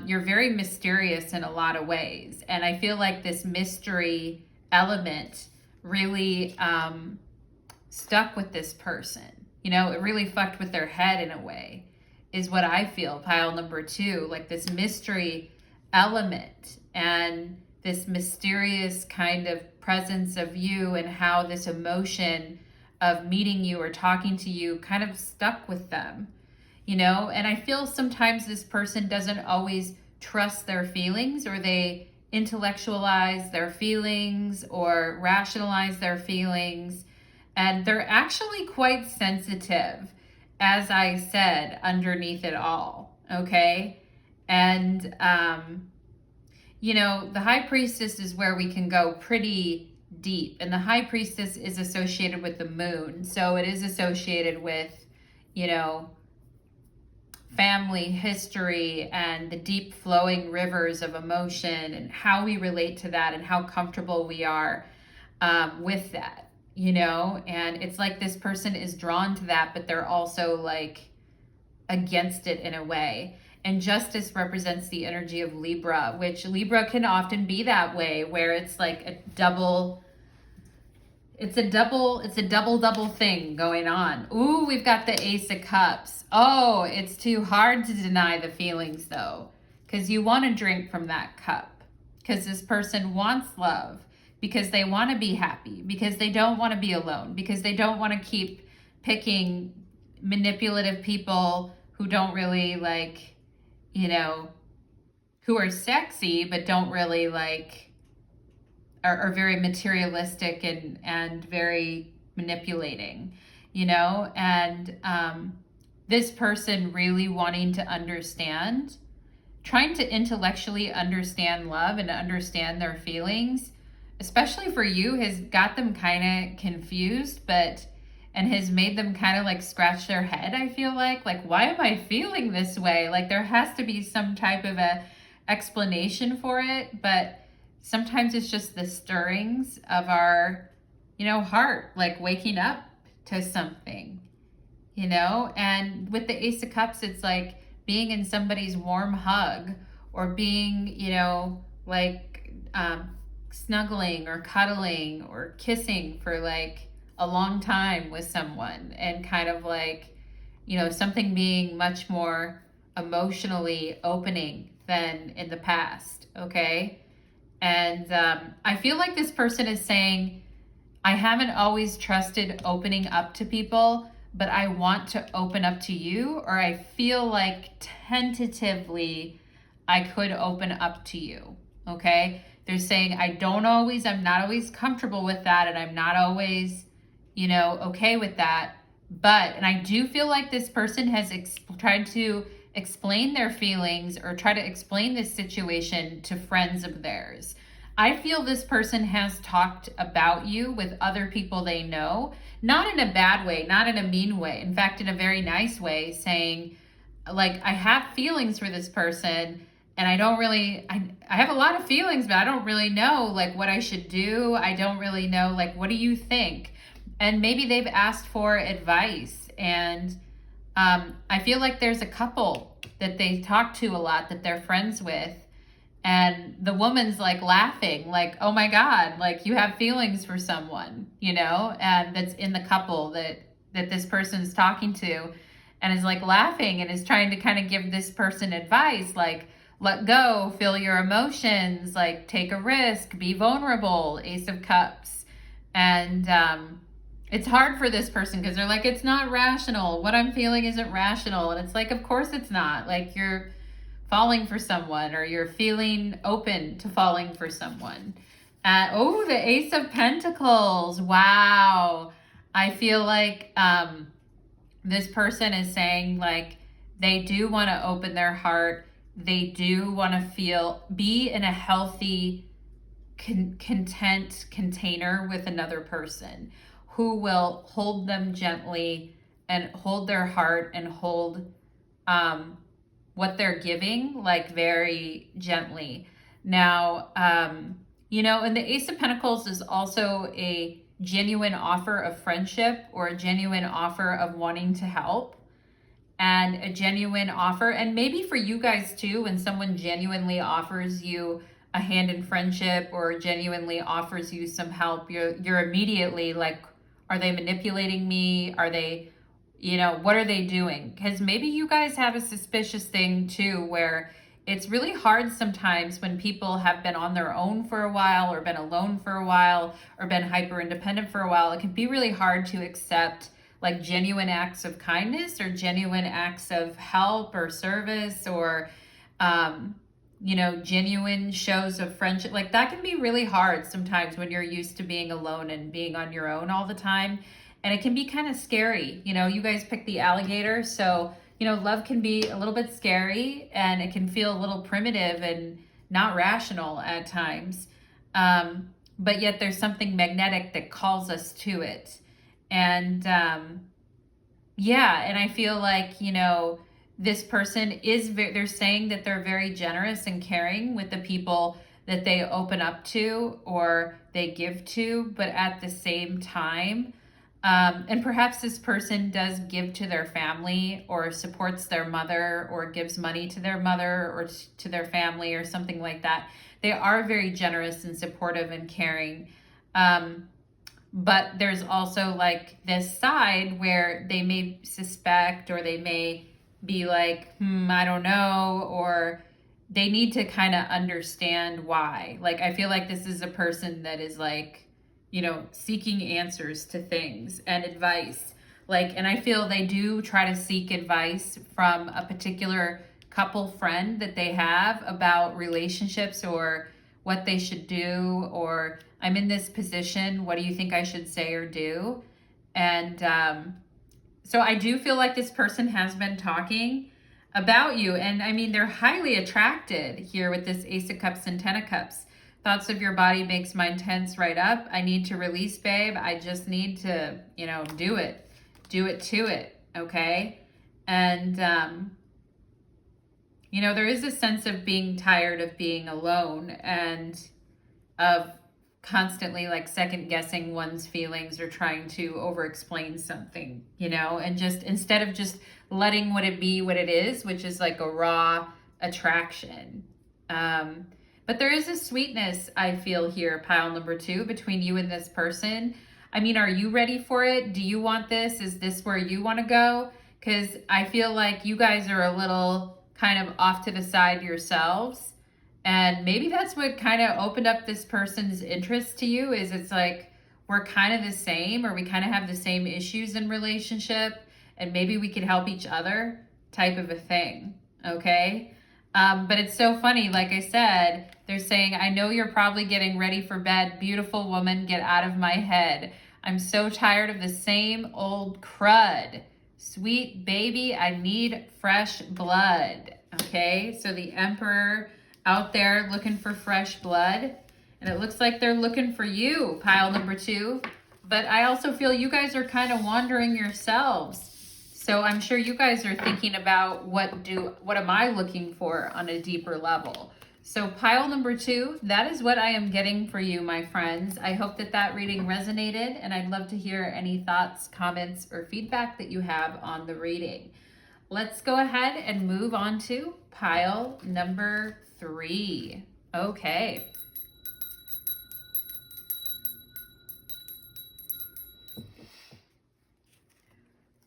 You're very mysterious in a lot of ways. And I feel like this mystery element really stuck with this person. You know, it really fucked with their head in a way, is what I feel, pile number 2. Like this mystery element and this mysterious kind of presence of you and how this emotion of meeting you or talking to you kind of stuck with them, you know? And I feel sometimes this person doesn't always trust their feelings, or they intellectualize their feelings or rationalize their feelings. And they're actually quite sensitive, as I said, underneath it all, okay? And, you know, the High Priestess is where we can go pretty deep. And the High Priestess is associated with the moon. So it is associated with, you know, family history and the deep flowing rivers of emotion and how we relate to that and how comfortable we are with that, you know? And it's like this person is drawn to that, but they're also like against it in a way. And Justice represents the energy of Libra, which Libra can often be that way, where it's like a double thing going on. Ooh, we've got the Ace of Cups. Oh, it's too hard to deny the feelings though, because you want to drink from that cup, because this person wants love, because they want to be happy, because they don't want to be alone, because they don't want to keep picking manipulative people who don't really like, you know, who are sexy, but don't really like, are very materialistic and very manipulating, you know? And this person really wanting to understand, trying to intellectually understand love and understand their feelings, especially for you, has got them kind of confused, and has made them kind of like scratch their head, I feel like, why am I feeling this way? Like there has to be some type of a explanation for it, but sometimes it's just the stirrings of our, you know, heart, like waking up to something, you know? And with the Ace of Cups, it's like being in somebody's warm hug, or being, you know, like snuggling or cuddling or kissing for like a long time with someone, and kind of like, you know, something being much more emotionally opening than in the past, okay? And I feel like this person is saying, I haven't always trusted opening up to people, but I want to open up to you, or I feel like tentatively I could open up to you, okay? They're saying, I'm not always comfortable with that, and I'm not always, you know, okay with that. And I do feel like this person has tried to explain their feelings or try to explain this situation to friends of theirs. I feel this person has talked about you with other people they know, not in a bad way, not in a mean way. In fact, in a very nice way, saying, like, I have feelings for this person, and I have a lot of feelings, but I don't really know, like, what I should do. I don't really know, like, what do you think? And maybe they've asked for advice. And I feel like there's a couple that they talk to a lot that they're friends with. And the woman's like laughing, like, oh my God, like you have feelings for someone, you know, and that's in the couple that this person's talking to, and is like laughing and is trying to kind of give this person advice, like, let go, feel your emotions, like take a risk, be vulnerable, Ace of Cups. And it's hard for this person because they're like, it's not rational. What I'm feeling isn't rational. And it's like, of course it's not. Like you're falling for someone, or you're feeling open to falling for someone. The Ace of Pentacles. Wow. I feel like this person is saying like they do want to open their heart. They do want to be in a healthy, content container with another person who will hold them gently and hold their heart and hold what they're giving, like very gently. Now, you know, and the Ace of Pentacles is also a genuine offer of friendship or a genuine offer of wanting to help. and a genuine offer. And maybe for you guys too, when someone genuinely offers you a hand in friendship or genuinely offers you some help, you're immediately like, are they manipulating me? Are they, you know, what are they doing? Because maybe you guys have a suspicious thing too, where it's really hard sometimes when people have been on their own for a while, or been alone for a while, or been hyper independent for a while. It can be really hard to accept like genuine acts of kindness or genuine acts of help or service, or you know, genuine shows of friendship. Like that can be really hard sometimes when you're used to being alone and being on your own all the time. And it can be kind of scary. You know, you guys picked the alligator, so you know, love can be a little bit scary, and it can feel a little primitive and not rational at times. But yet there's something magnetic that calls us to it. And yeah, and I feel like, you know, this person is, they're saying that they're very generous and caring with the people that they open up to or they give to, but at the same time, and perhaps this person does give to their family or supports their mother or gives money to their mother or to their family or something like that. They are very generous and supportive and caring. But there's also like this side where they may suspect, or they may be like, I don't know, or they need to kind of understand why. Like, I feel like this is a person that is like, you know, seeking answers to things and advice. Like, and I feel they do try to seek advice from a particular couple friend that they have about relationships or what they should do, or I'm in this position, what do you think I should say or do? And so I do feel like this person has been talking about you. And I mean, they're highly attracted here with this Ace of Cups and Ten of Cups. Thoughts of your body makes mine tense right up. I need to release, babe. I just need to, you know, do it. Do it to it, okay? And, you know, there is a sense of being tired of being alone and of constantly like second guessing one's feelings or trying to over explain something, you know, and just instead of just letting what it be what it is, which is like a raw attraction. But there is a sweetness I feel here, pile number 2, between you and this person. I mean, are you ready for it? Do you want this? Is this where you want to go? Because I feel like you guys are a little kind of off to the side yourselves. And maybe that's what kind of opened up this person's interest to you, is it's like, we're kind of the same, or we kind of have the same issues in relationship, and maybe we could help each other type of a thing, okay? But it's so funny, like I said, they're saying, I know you're probably getting ready for bed. Beautiful woman, get out of my head. I'm so tired of the same old crud. Sweet baby, I need fresh blood, okay? So the Emperor out there looking for fresh blood, and it looks like they're looking for you, pile number 2. But I also feel you guys are kind of wandering yourselves. So I'm sure you guys are thinking about what am I looking for on a deeper level. So pile number 2, that is what I am getting for you, my friends. I hope that that reading resonated, and I'd love to hear any thoughts, comments, or feedback that you have on the reading. Let's go ahead and move on to pile number 3. Okay.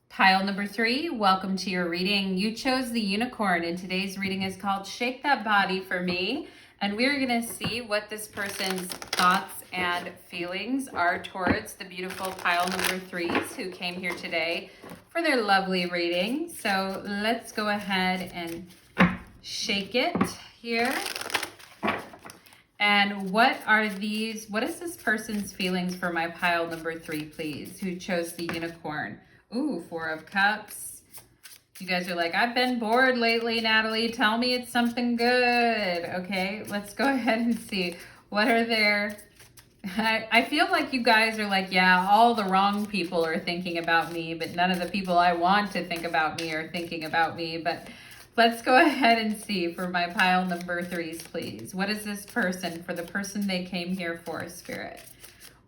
Pile number 3, welcome to your reading. You chose the unicorn, and today's reading is called Shake That Body for Me. And we're going to see what this person's thoughts and feelings are towards the beautiful pile number 3s who came here today for their lovely reading. So let's go ahead and shake it here. And what is this person's feelings for my pile number 3, please, who chose the unicorn? Ooh, 4 of Cups. You guys are like, I've been bored lately, Natalie. Tell me it's something good. Okay, let's go ahead and see. What are their... I feel like you guys are like, yeah, all the wrong people are thinking about me, but none of the people I want to think about me are thinking about me. But let's go ahead and see for my pile number 3s, please. What is this person, for the person they came here for, Spirit?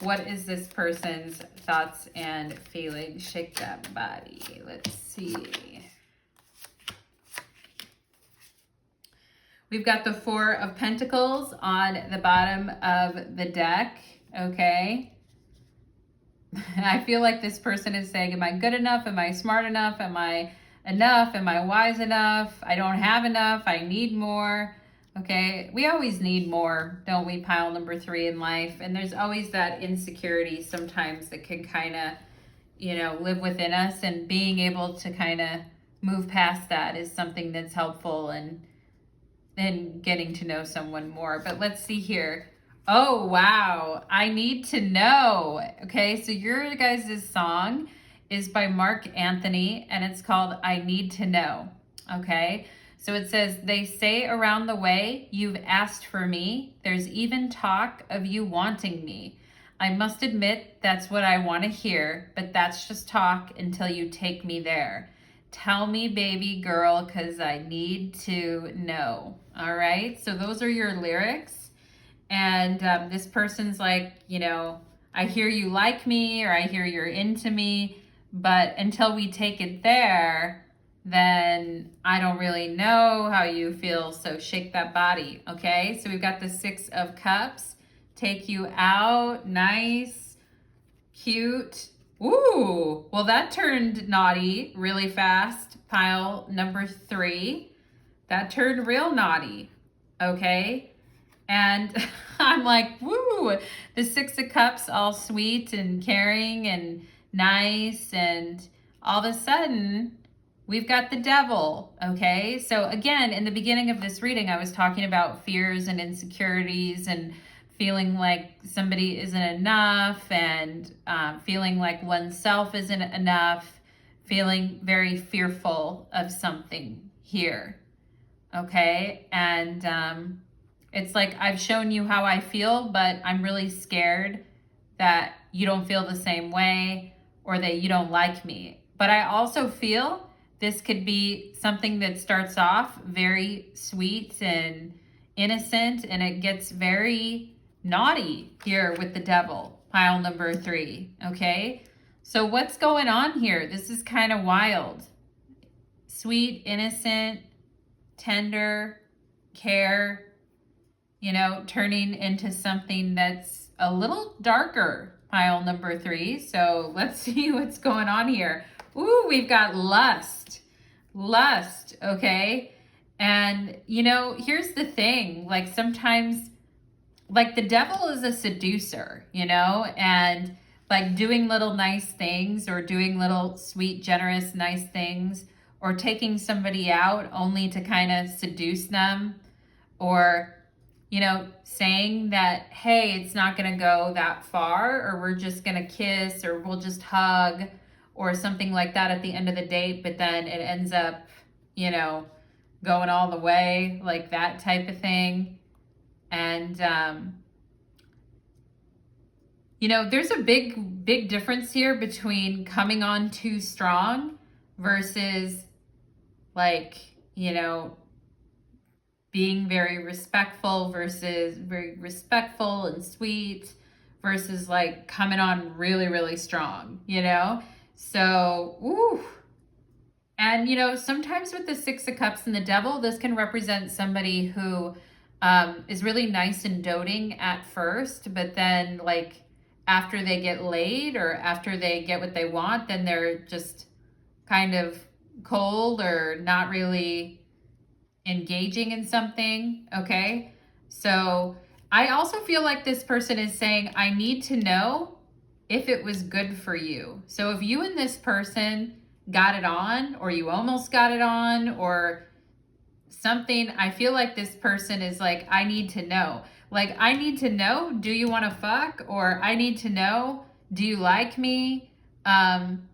What is this person's thoughts and feelings? Shake that body. Let's see. We've got the Four of Pentacles on the bottom of the deck, okay? I feel like this person is saying, am I good enough? Am I smart enough? Am I enough? Am I wise enough? I don't have enough. I need more. Okay, we always need more, don't we? Pile number 3 in life. And there's always that insecurity sometimes that can kind of, you know, live within us. And being able to kind of move past that is something that's helpful and getting to know someone more. But let's see here. Oh, wow. I need to know. Okay, so your guys' song is by Mark Anthony, and it's called I Need to Know. Okay, so it says, they say around the way, you've asked for me. There's even talk of you wanting me. I must admit that's what I want to hear, but that's just talk until you take me there. Tell me, baby girl, because I need to know. All right, so those are your lyrics. And this person's like, you know, I hear you like me, or I hear you're into me, but until we take it there, then I don't really know how you feel, so shake that body, okay? So we've got the 6 of Cups. Take you out, nice, cute. Ooh, well, that turned naughty really fast. Pile number 3. That turned real naughty, okay? And I'm like, woo, the 6 of Cups, all sweet and caring and nice. And all of a sudden, we've got the Devil, okay? So again, in the beginning of this reading, I was talking about fears and insecurities and feeling like somebody isn't enough, and feeling like oneself isn't enough, feeling very fearful of something here, okay? And it's like, I've shown you how I feel, but I'm really scared that you don't feel the same way or that you don't like me. But I also feel this could be something that starts off very sweet and innocent, and it gets very naughty here with the Devil, pile number 3, okay? So what's going on here? This is kind of wild. Sweet, innocent, tender, care, you know, turning into something that's a little darker, pile number 3. So let's see what's going on here. Ooh, we've got lust, okay? And, you know, here's the thing, like sometimes, like the Devil is a seducer, you know, and like doing little nice things, or doing little sweet, generous, nice things, or taking somebody out only to kind of seduce them, or, you know, saying that, hey, it's not going to go that far, or we're just going to kiss, or we'll just hug, or something like that at the end of the date, but then it ends up, you know, going all the way, like that type of thing. And, you know, there's a big difference here between coming on too strong versus like, you know, being very respectful versus very respectful and sweet versus like coming on really, really strong, you know? So, ooh. And, you know, sometimes with the 6 of Cups and the Devil, this can represent somebody who is really nice and doting at first, but then like after they get laid or after they get what they want, then they're just kind of cold or not really engaging in something, okay? So I also feel like this person is saying, I need to know if it was good for you. So if you and this person got it on, or you almost got it on, or something, I feel like this person is like, I need to know. Like, I need to know, do you want to fuck? Or I need to know, do you like me? And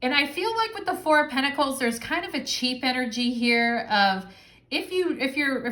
I feel like with the 4 of Pentacles, there's kind of a cheap energy here of, if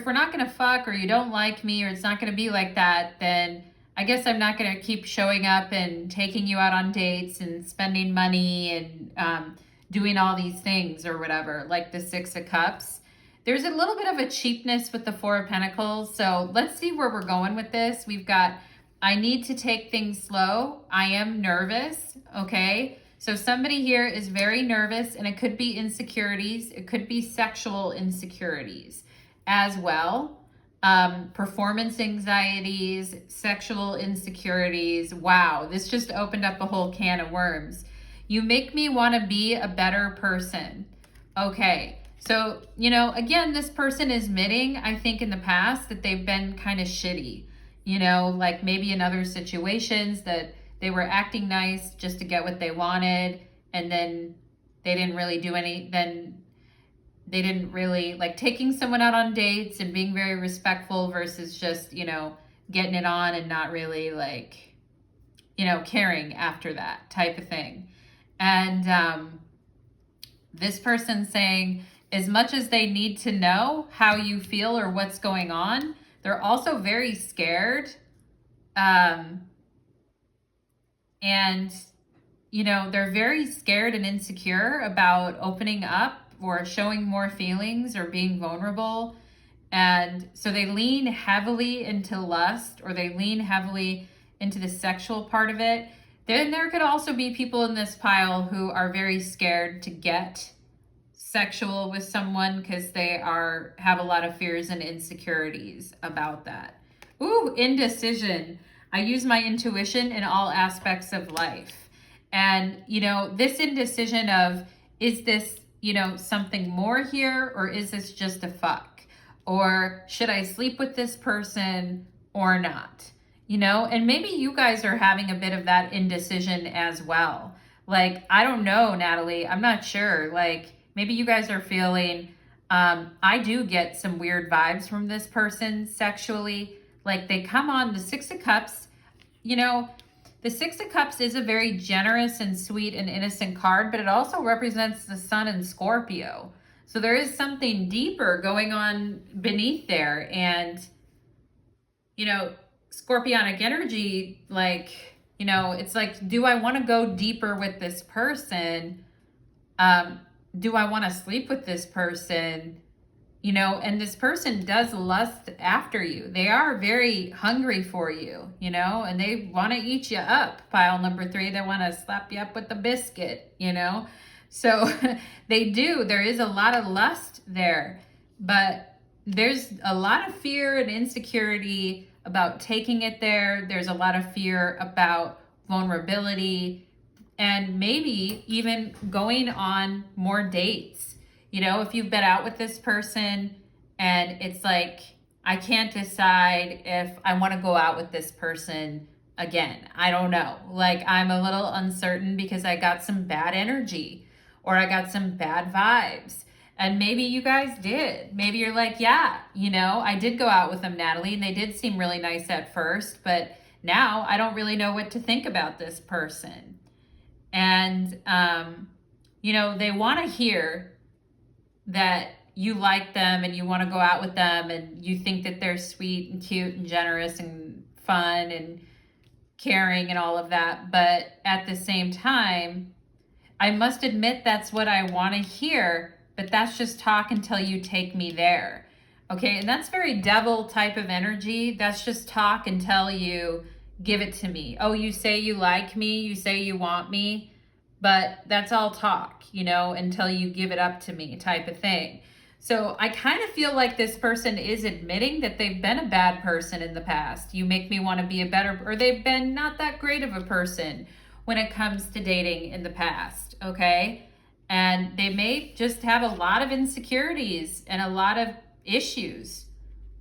we're not going to fuck, or you don't like me, or it's not going to be like that, then I guess I'm not going to keep showing up and taking you out on dates and spending money and doing all these things or whatever, like the 6 of Cups. There's a little bit of a cheapness with the 4 of Pentacles. So let's see where we're going with this. We've got, I need to take things slow. I am nervous, okay? So somebody here is very nervous, and it could be insecurities. It could be sexual insecurities. as well. Performance anxieties, sexual insecurities. Wow, this just opened up a whole can of worms. You make me want to be a better person. Okay, so, you know, again, this person is admitting, I think in the past, that they've been kind of shitty. You know, like maybe in other situations that they were acting nice just to get what they wanted, and then they didn't really do they didn't really like taking someone out on dates and being very respectful versus just, you know, getting it on and not really like, you know, caring after that type of thing. And this person saying, as much as they need to know how you feel or what's going on, they're also very scared. And, you know, they're very scared and insecure about opening up or showing more feelings or being vulnerable. And so they lean heavily into lust, or they lean heavily into the sexual part of it. Then there could also be people in this pile who are very scared to get sexual with someone because they have a lot of fears and insecurities about that. Ooh, indecision. I use my intuition in all aspects of life. And, you know, this indecision of, is this, you know, something more here, or is this just a fuck? Or should I sleep with this person or not? You know, and maybe you guys are having a bit of that indecision as well. Like, I don't know, Natalie, I'm not sure. Like, maybe you guys are feeling, I do get some weird vibes from this person sexually. Like, they come on the Six of Cups, you know, the Six of Cups is a very generous and sweet and innocent card, but it also represents the sun in Scorpio. So there is something deeper going on beneath there. And, you know, Scorpionic energy, like, you know, it's like, do I want to go deeper with this person? Do I want to sleep with this person? You know, and this person does lust after you. They are very hungry for you, you know, and they want to eat you up. Pile number 3, they want to slap you up with a biscuit, you know. So they do. There is a lot of lust there, but there's a lot of fear and insecurity about taking it there. There's a lot of fear about vulnerability and maybe even going on more dates. You know, if you've been out with this person and it's like, I can't decide if I want to go out with this person again. I don't know. Like, I'm a little uncertain because I got some bad energy or I got some bad vibes. And maybe you guys did. Maybe you're like, yeah, you know, I did go out with them, Natalie, and they did seem really nice at first, but now I don't really know what to think about this person. And, you know, they want to hear that you like them and you want to go out with them and you think that they're sweet and cute and generous and fun and caring and all of that. But at the same time, I must admit that's what I want to hear, but that's just talk until you take me there. Okay, and that's very devil type of energy. That's just talk until you give it to me. Oh, you say you like me, you say you want me, but that's all talk, you know, until you give it up to me type of thing. So I kind of feel like this person is admitting that they've been a bad person in the past. You make me want to be a better, or they've been not that great of a person when it comes to dating in the past, okay? And they may just have a lot of insecurities and a lot of issues,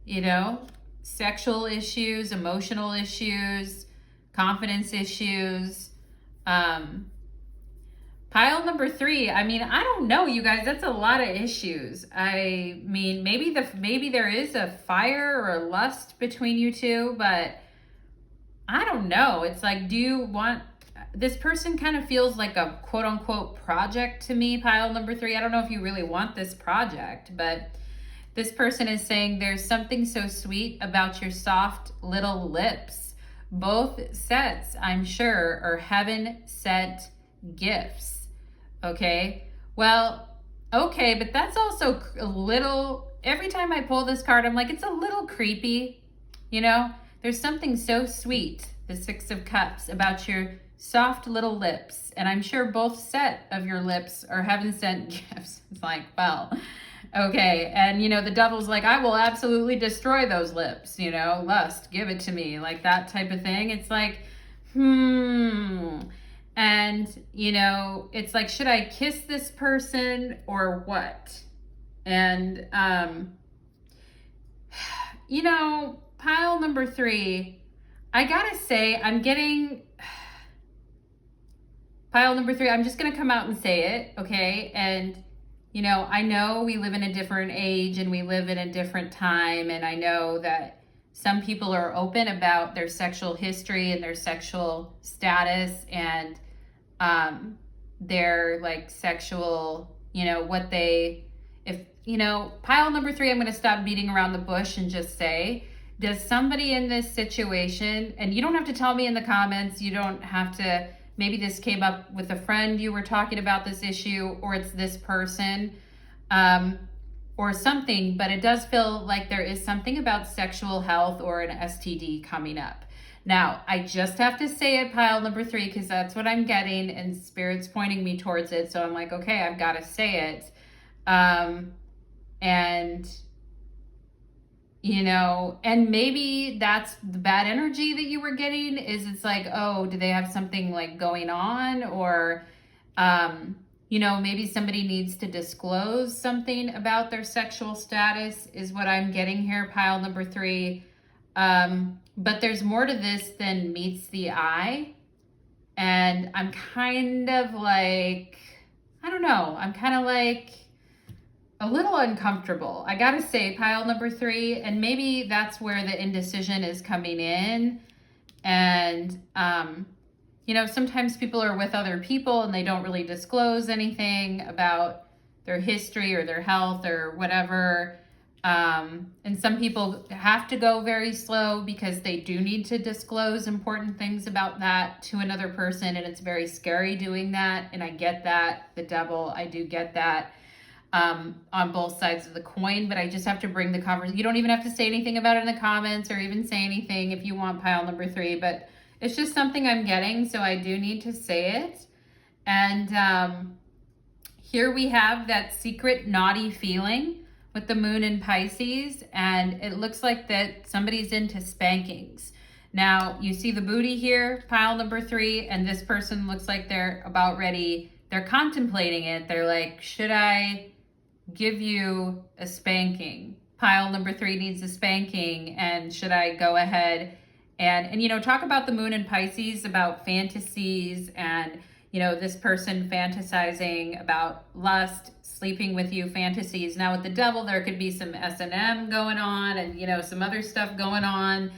you know, sexual issues, emotional issues, confidence issues, Pile number 3, I mean, I don't know, you guys, that's a lot of issues. I mean, maybe there is a fire or a lust between you two, but I don't know. It's like, do you want, this person kind of feels like a quote unquote project to me, pile number 3. I don't know if you really want this project, but this person is saying there's something so sweet about your soft little lips. Both sets, I'm sure, are heaven sent gifts. Okay, well, okay, but that's also a little, every time I pull this card, I'm like, it's a little creepy, you know? There's something so sweet, the Six of Cups, about your soft little lips. And I'm sure both set of your lips are heaven sent gifts. It's like, well, Okay, and you know, the devil's like, I will absolutely destroy those lips, you know, lust, give it to me, like that type of thing. It's like, and you know, it's like, should I kiss this person or what? And you know, pile number 3, I gotta say, I'm getting pile number 3, I'm just gonna come out and say it, okay? And you know we live in a different age and we live in a different time, and I know that some people are open about their sexual history and their sexual status and their like sexual, you know, what they, if, you know, pile number 3, I'm going to stop beating around the bush and just say, does somebody in this situation, and you don't have to tell me in the comments, you don't have to, maybe this came up with a friend, you were talking about this issue, or it's this person, or something, but it does feel like there is something about sexual health or an STD coming up. Now, I just have to say it, pile number 3, because that's what I'm getting, and Spirit's pointing me towards it, so I'm like, okay, I've got to say it. And you know, and maybe that's the bad energy that you were getting, is it's like, oh, do they have something like going on, or you know, maybe somebody needs to disclose something about their sexual status, is what I'm getting here, pile number 3. But there's more to this than meets the eye, and I'm kind of like, I don't know, I'm kind of like a little uncomfortable, I gotta say, pile number 3, and maybe that's where the indecision is coming in. And you know, sometimes people are with other people and they don't really disclose anything about their history or their health or whatever. And some people have to go very slow because they do need to disclose important things about that to another person, and it's very scary doing that. And I get that, the devil, I do get that. On both sides of the coin, but I just have to bring the conversation. You don't even have to say anything about it in the comments or even say anything if you want, pile number 3, but it's just something I'm getting, so I do need to say it. And here we have that secret naughty feeling with the moon in Pisces, and it looks like that somebody's into spankings. Now, you see the booty here, pile number 3, and this person looks like they're about ready. They're contemplating it. They're like, should I give you a spanking? Pile number 3 needs a spanking, and should I go ahead and you know, talk about the moon in Pisces, about fantasies, and you know, this person fantasizing about lust, sleeping with you fantasies. Now with the devil, there could be some S&M going on, and you know, some other stuff going on.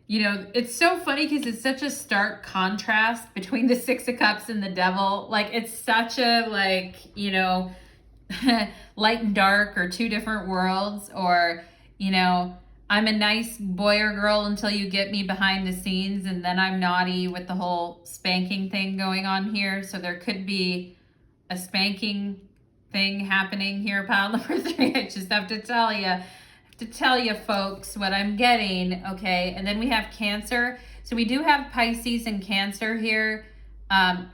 You know, it's so funny because it's such a stark contrast between the 6 of Cups and the devil. Like, it's such a, like, you know, light and dark, or 2 different worlds, or, you know, I'm a nice boy or girl until you get me behind the scenes, and then I'm naughty with the whole spanking thing going on here. So there could be a spanking thing happening here, pile number 3. I just have to tell you, folks, what I'm getting, okay? And then we have Cancer. So we do have Pisces and Cancer here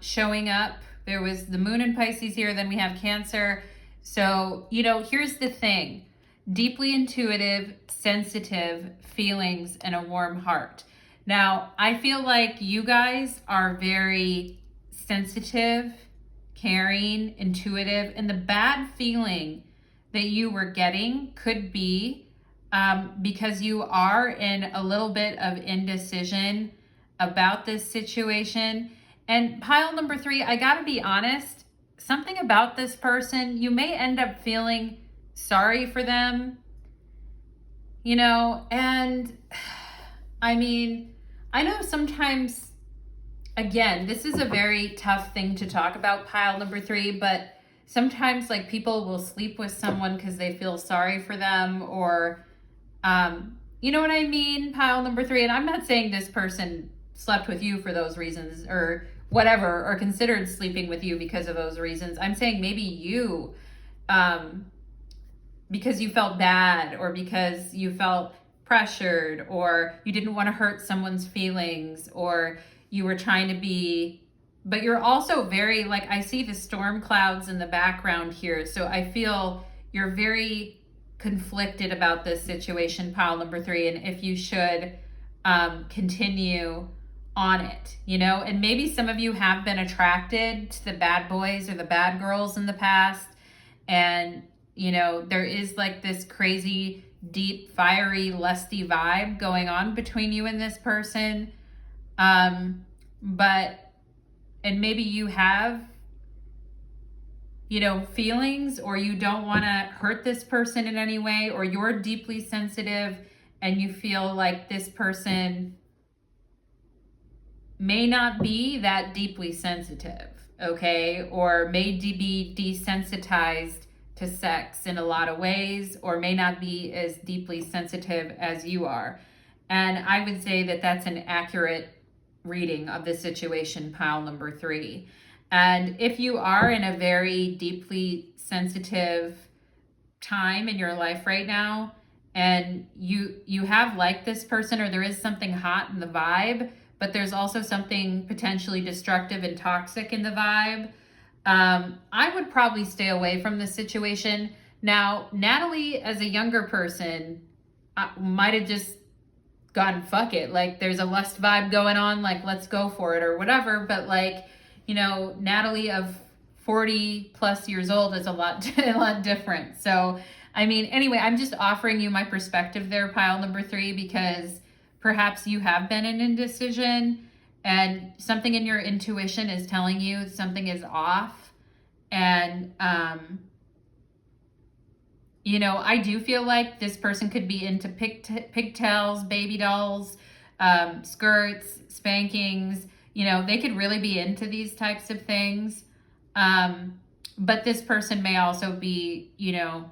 showing up. There was the moon in Pisces here, then we have Cancer. So, you know, here's the thing. Deeply intuitive, sensitive feelings, and a warm heart. Now, I feel like you guys are very sensitive, caring, intuitive, and the bad feeling that you were getting could be because you are in a little bit of indecision about this situation. And pile number 3, I gotta be honest, something about this person, you may end up feeling sorry for them, you know. And I mean, I know sometimes, again, this is a very tough thing to talk about, pile number 3, but sometimes like people will sleep with someone because they feel sorry for them, or you know what I mean, pile number 3. And I'm not saying this person slept with you for those reasons or whatever, or considered sleeping with you because of those reasons. I'm saying maybe you, because you felt bad, or because you felt pressured, or you didn't want to hurt someone's feelings, or you were trying to be but you're also very, like, I see the storm clouds in the background here. So I feel you're very conflicted about this situation, pile number 3, and if you should continue on it, you know, and maybe some of you have been attracted to the bad boys or the bad girls in the past. And, you know, there is like this crazy, deep, fiery, lusty vibe going on between you and this person. But, and maybe you have, you know, feelings, or you don't want to hurt this person in any way, or you're deeply sensitive and you feel like this person may not be that deeply sensitive, okay? Or may be desensitized to sex in a lot of ways, or may not be as deeply sensitive as you are. And I would say that that's an accurate reading of the situation, pile number 3. And if you are in a very deeply sensitive time in your life right now, and you have liked this person, or there is something hot in the vibe, but there's also something potentially destructive and toxic in the vibe, I would probably stay away from this situation. Now, Natalie, as a younger person, might have just gone, fuck it. Like, there's a lust vibe going on, like, let's go for it or whatever. But, like, you know, Natalie of 40 plus years old is a lot different. So, I mean, anyway, I'm just offering you my perspective there, pile number 3, because perhaps you have been in indecision and something in your intuition is telling you something is off. And, you know, I do feel like this person could be into pigtails, baby dolls, skirts, spankings. You know, they could really be into these types of things. But this person may also be, you know,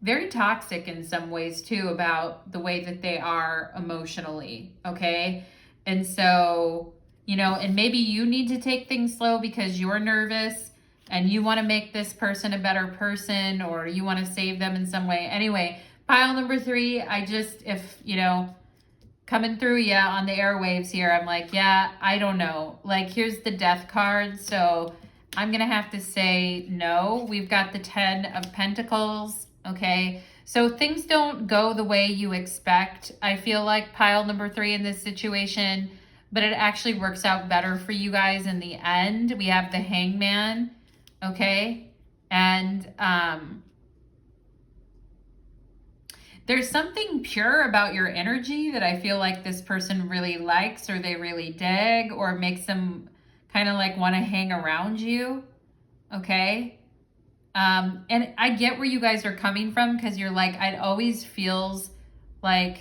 very toxic in some ways too, about the way that they are emotionally, okay? And so, you know, and maybe you need to take things slow because you're nervous and you want to make this person a better person, or you want to save them in some way. Anyway, pile number 3, I just, if, you know, coming through ya on the airwaves here, I'm like, yeah, I don't know. Like, here's the death card, so I'm going to have to say no. We've got the 10 of Pentacles, okay? So things don't go the way you expect, I feel like, pile number 3 in this situation, but it actually works out better for you guys in the end. We have the Hangman, okay? And there's something pure about your energy that I feel like this person really likes, or they really dig, or makes them kind of like want to hang around you, okay? And I get where you guys are coming from, because you're like, it always feels like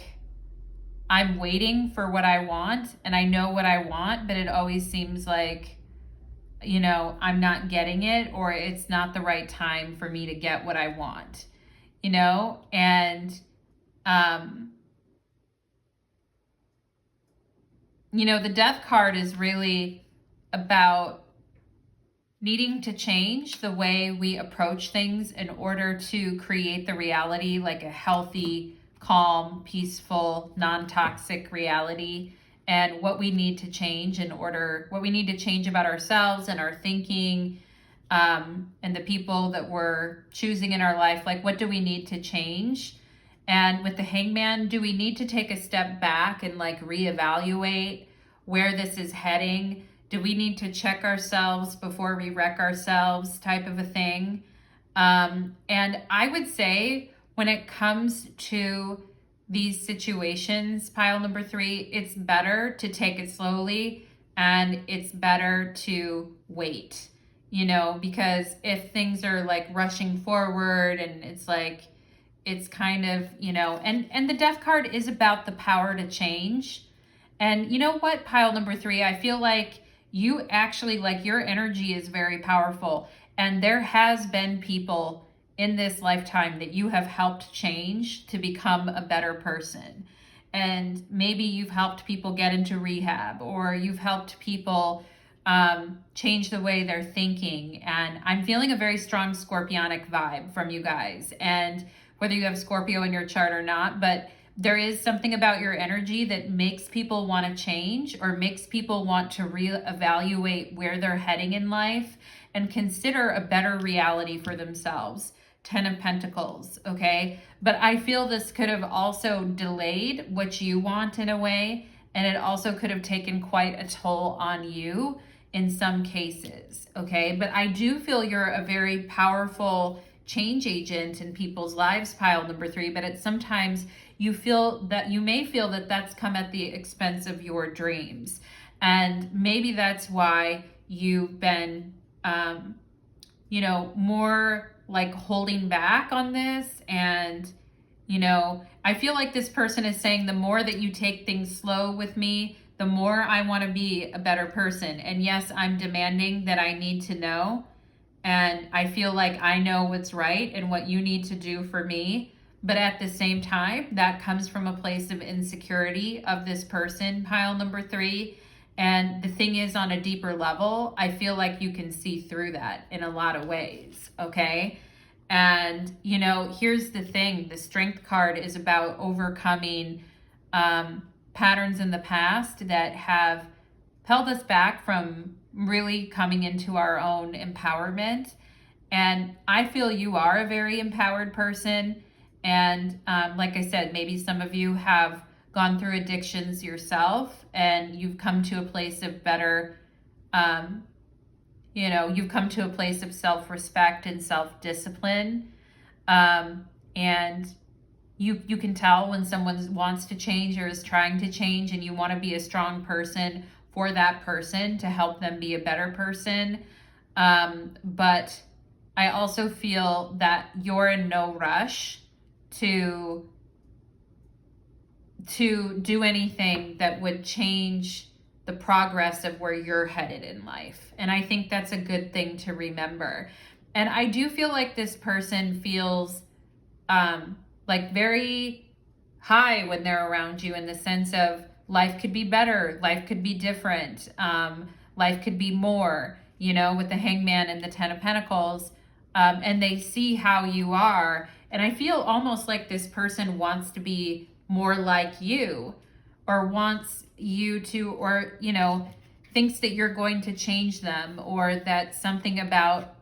I'm waiting for what I want, and I know what I want, but it always seems like, you know, I'm not getting it, or it's not the right time for me to get what I want, you know? And, you know, the Death card is really about needing to change the way we approach things in order to create the reality, like a healthy, calm, peaceful, non-toxic reality, and what we need to change what we need to change about ourselves and our thinking, and the people that we're choosing in our life. Like, what do we need to change? And with the Hangman, do we need to take a step back and like reevaluate where this is heading? Do we need to check ourselves before we wreck ourselves, type of a thing? And I would say when it comes to these situations, pile number 3, it's better to take it slowly, and it's better to wait, you know, because if things are like rushing forward and it's like, it's kind of, you know, and the Death card is about the power to change. And you know what, pile number 3, I feel like you actually, like, your energy is very powerful, and there has been people in this lifetime that you have helped change to become a better person. And maybe you've helped people get into rehab, or you've helped people change the way they're thinking. And I'm feeling a very strong scorpionic vibe from you guys. And whether you have Scorpio in your chart or not, but there is something about your energy that makes people want to change or makes people want to reevaluate where they're heading in life and consider a better reality for themselves. 10 of Pentacles, okay? But I feel this could have also delayed what you want in a way, and it also could have taken quite a toll on you in some cases, okay? But I do feel you're a very powerful change agent in people's lives, pile number 3, but it's sometimes you may feel that that's come at the expense of your dreams. And maybe that's why you've been, more like holding back on this. And, I feel like this person is saying the more that you take things slow with me, the more I want to be a better person. And yes, I'm demanding that I need to know. And I feel like I know what's right and what you need to do for me. But at the same time, that comes from a place of insecurity of this person, pile number 3. And the thing is, on a deeper level, I feel like you can see through that in a lot of ways, okay? And, here's the thing. The Strength card is about overcoming patterns in the past that have held us back from really coming into our own empowerment. And I feel you are a very empowered person. And like I said, maybe some of you have gone through addictions yourself and you've come to a place of better, you've come to a place of self-respect and self-discipline. And you can tell when someone wants to change or is trying to change, and you want to be a strong person for that person to help them be a better person. But I also feel that you're in no rush to do anything that would change the progress of where you're headed in life. And I think that's a good thing to remember. And I do feel like this person feels like very high when they're around you, in the sense of life could be better, life could be different, life could be more, with the Hangman and the 10 of Pentacles. And they see how you are. And I feel almost like this person wants to be more like you, or wants you to, or, thinks that you're going to change them, or that something about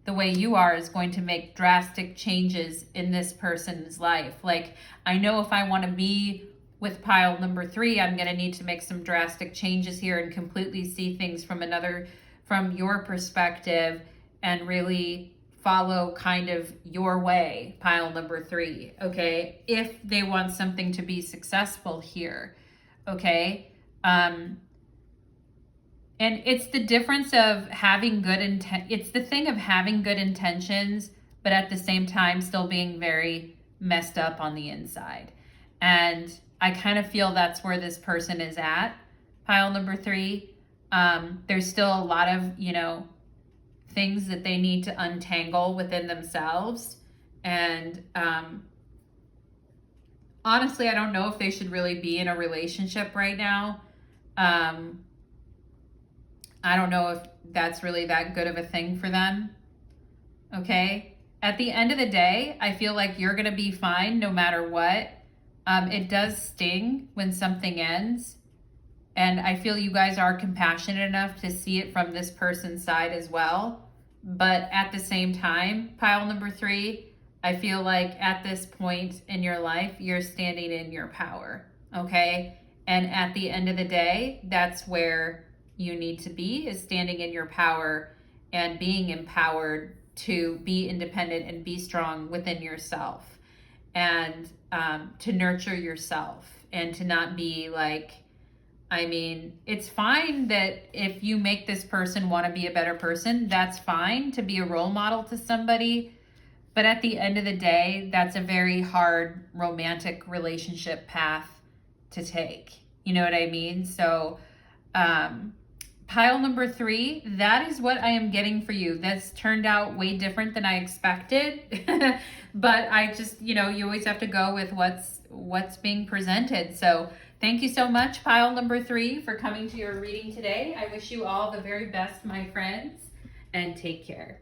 the way you are is going to make drastic changes in this person's life. Like, I know if I want to be with pile number 3, I'm going to need to make some drastic changes here and completely see things from your perspective, and really follow kind of your way, pile number 3, okay? If they want something to be successful here, okay? And it's the difference of having it's the thing of having good intentions, but at the same time still being very messed up on the inside. And I kind of feel that's where this person is at, pile number 3. There's still a lot of, things that they need to untangle within themselves. And honestly, I don't know if they should really be in a relationship right now. I don't know if that's really that good of a thing for them. Okay. At the end of the day, I feel like you're going to be fine no matter what. It does sting when something ends. And I feel you guys are compassionate enough to see it from this person's side as well. But at the same time, pile number 3, I feel like at this point in your life, you're standing in your power, okay? And at the end of the day, that's where you need to be, is standing in your power and being empowered to be independent and be strong within yourself, and to nurture yourself, and to not be like, it's fine that if you make this person want to be a better person, that's fine to be a role model to somebody. But at the end of the day, that's a very hard romantic relationship path to take. You know what I mean? So, pile number 3, that is what I am getting for you. That's turned out way different than I expected. But I just, you always have to go with what's being presented. So thank you so much, pile number 3, for coming to your reading today. I wish you all the very best, my friends, and take care.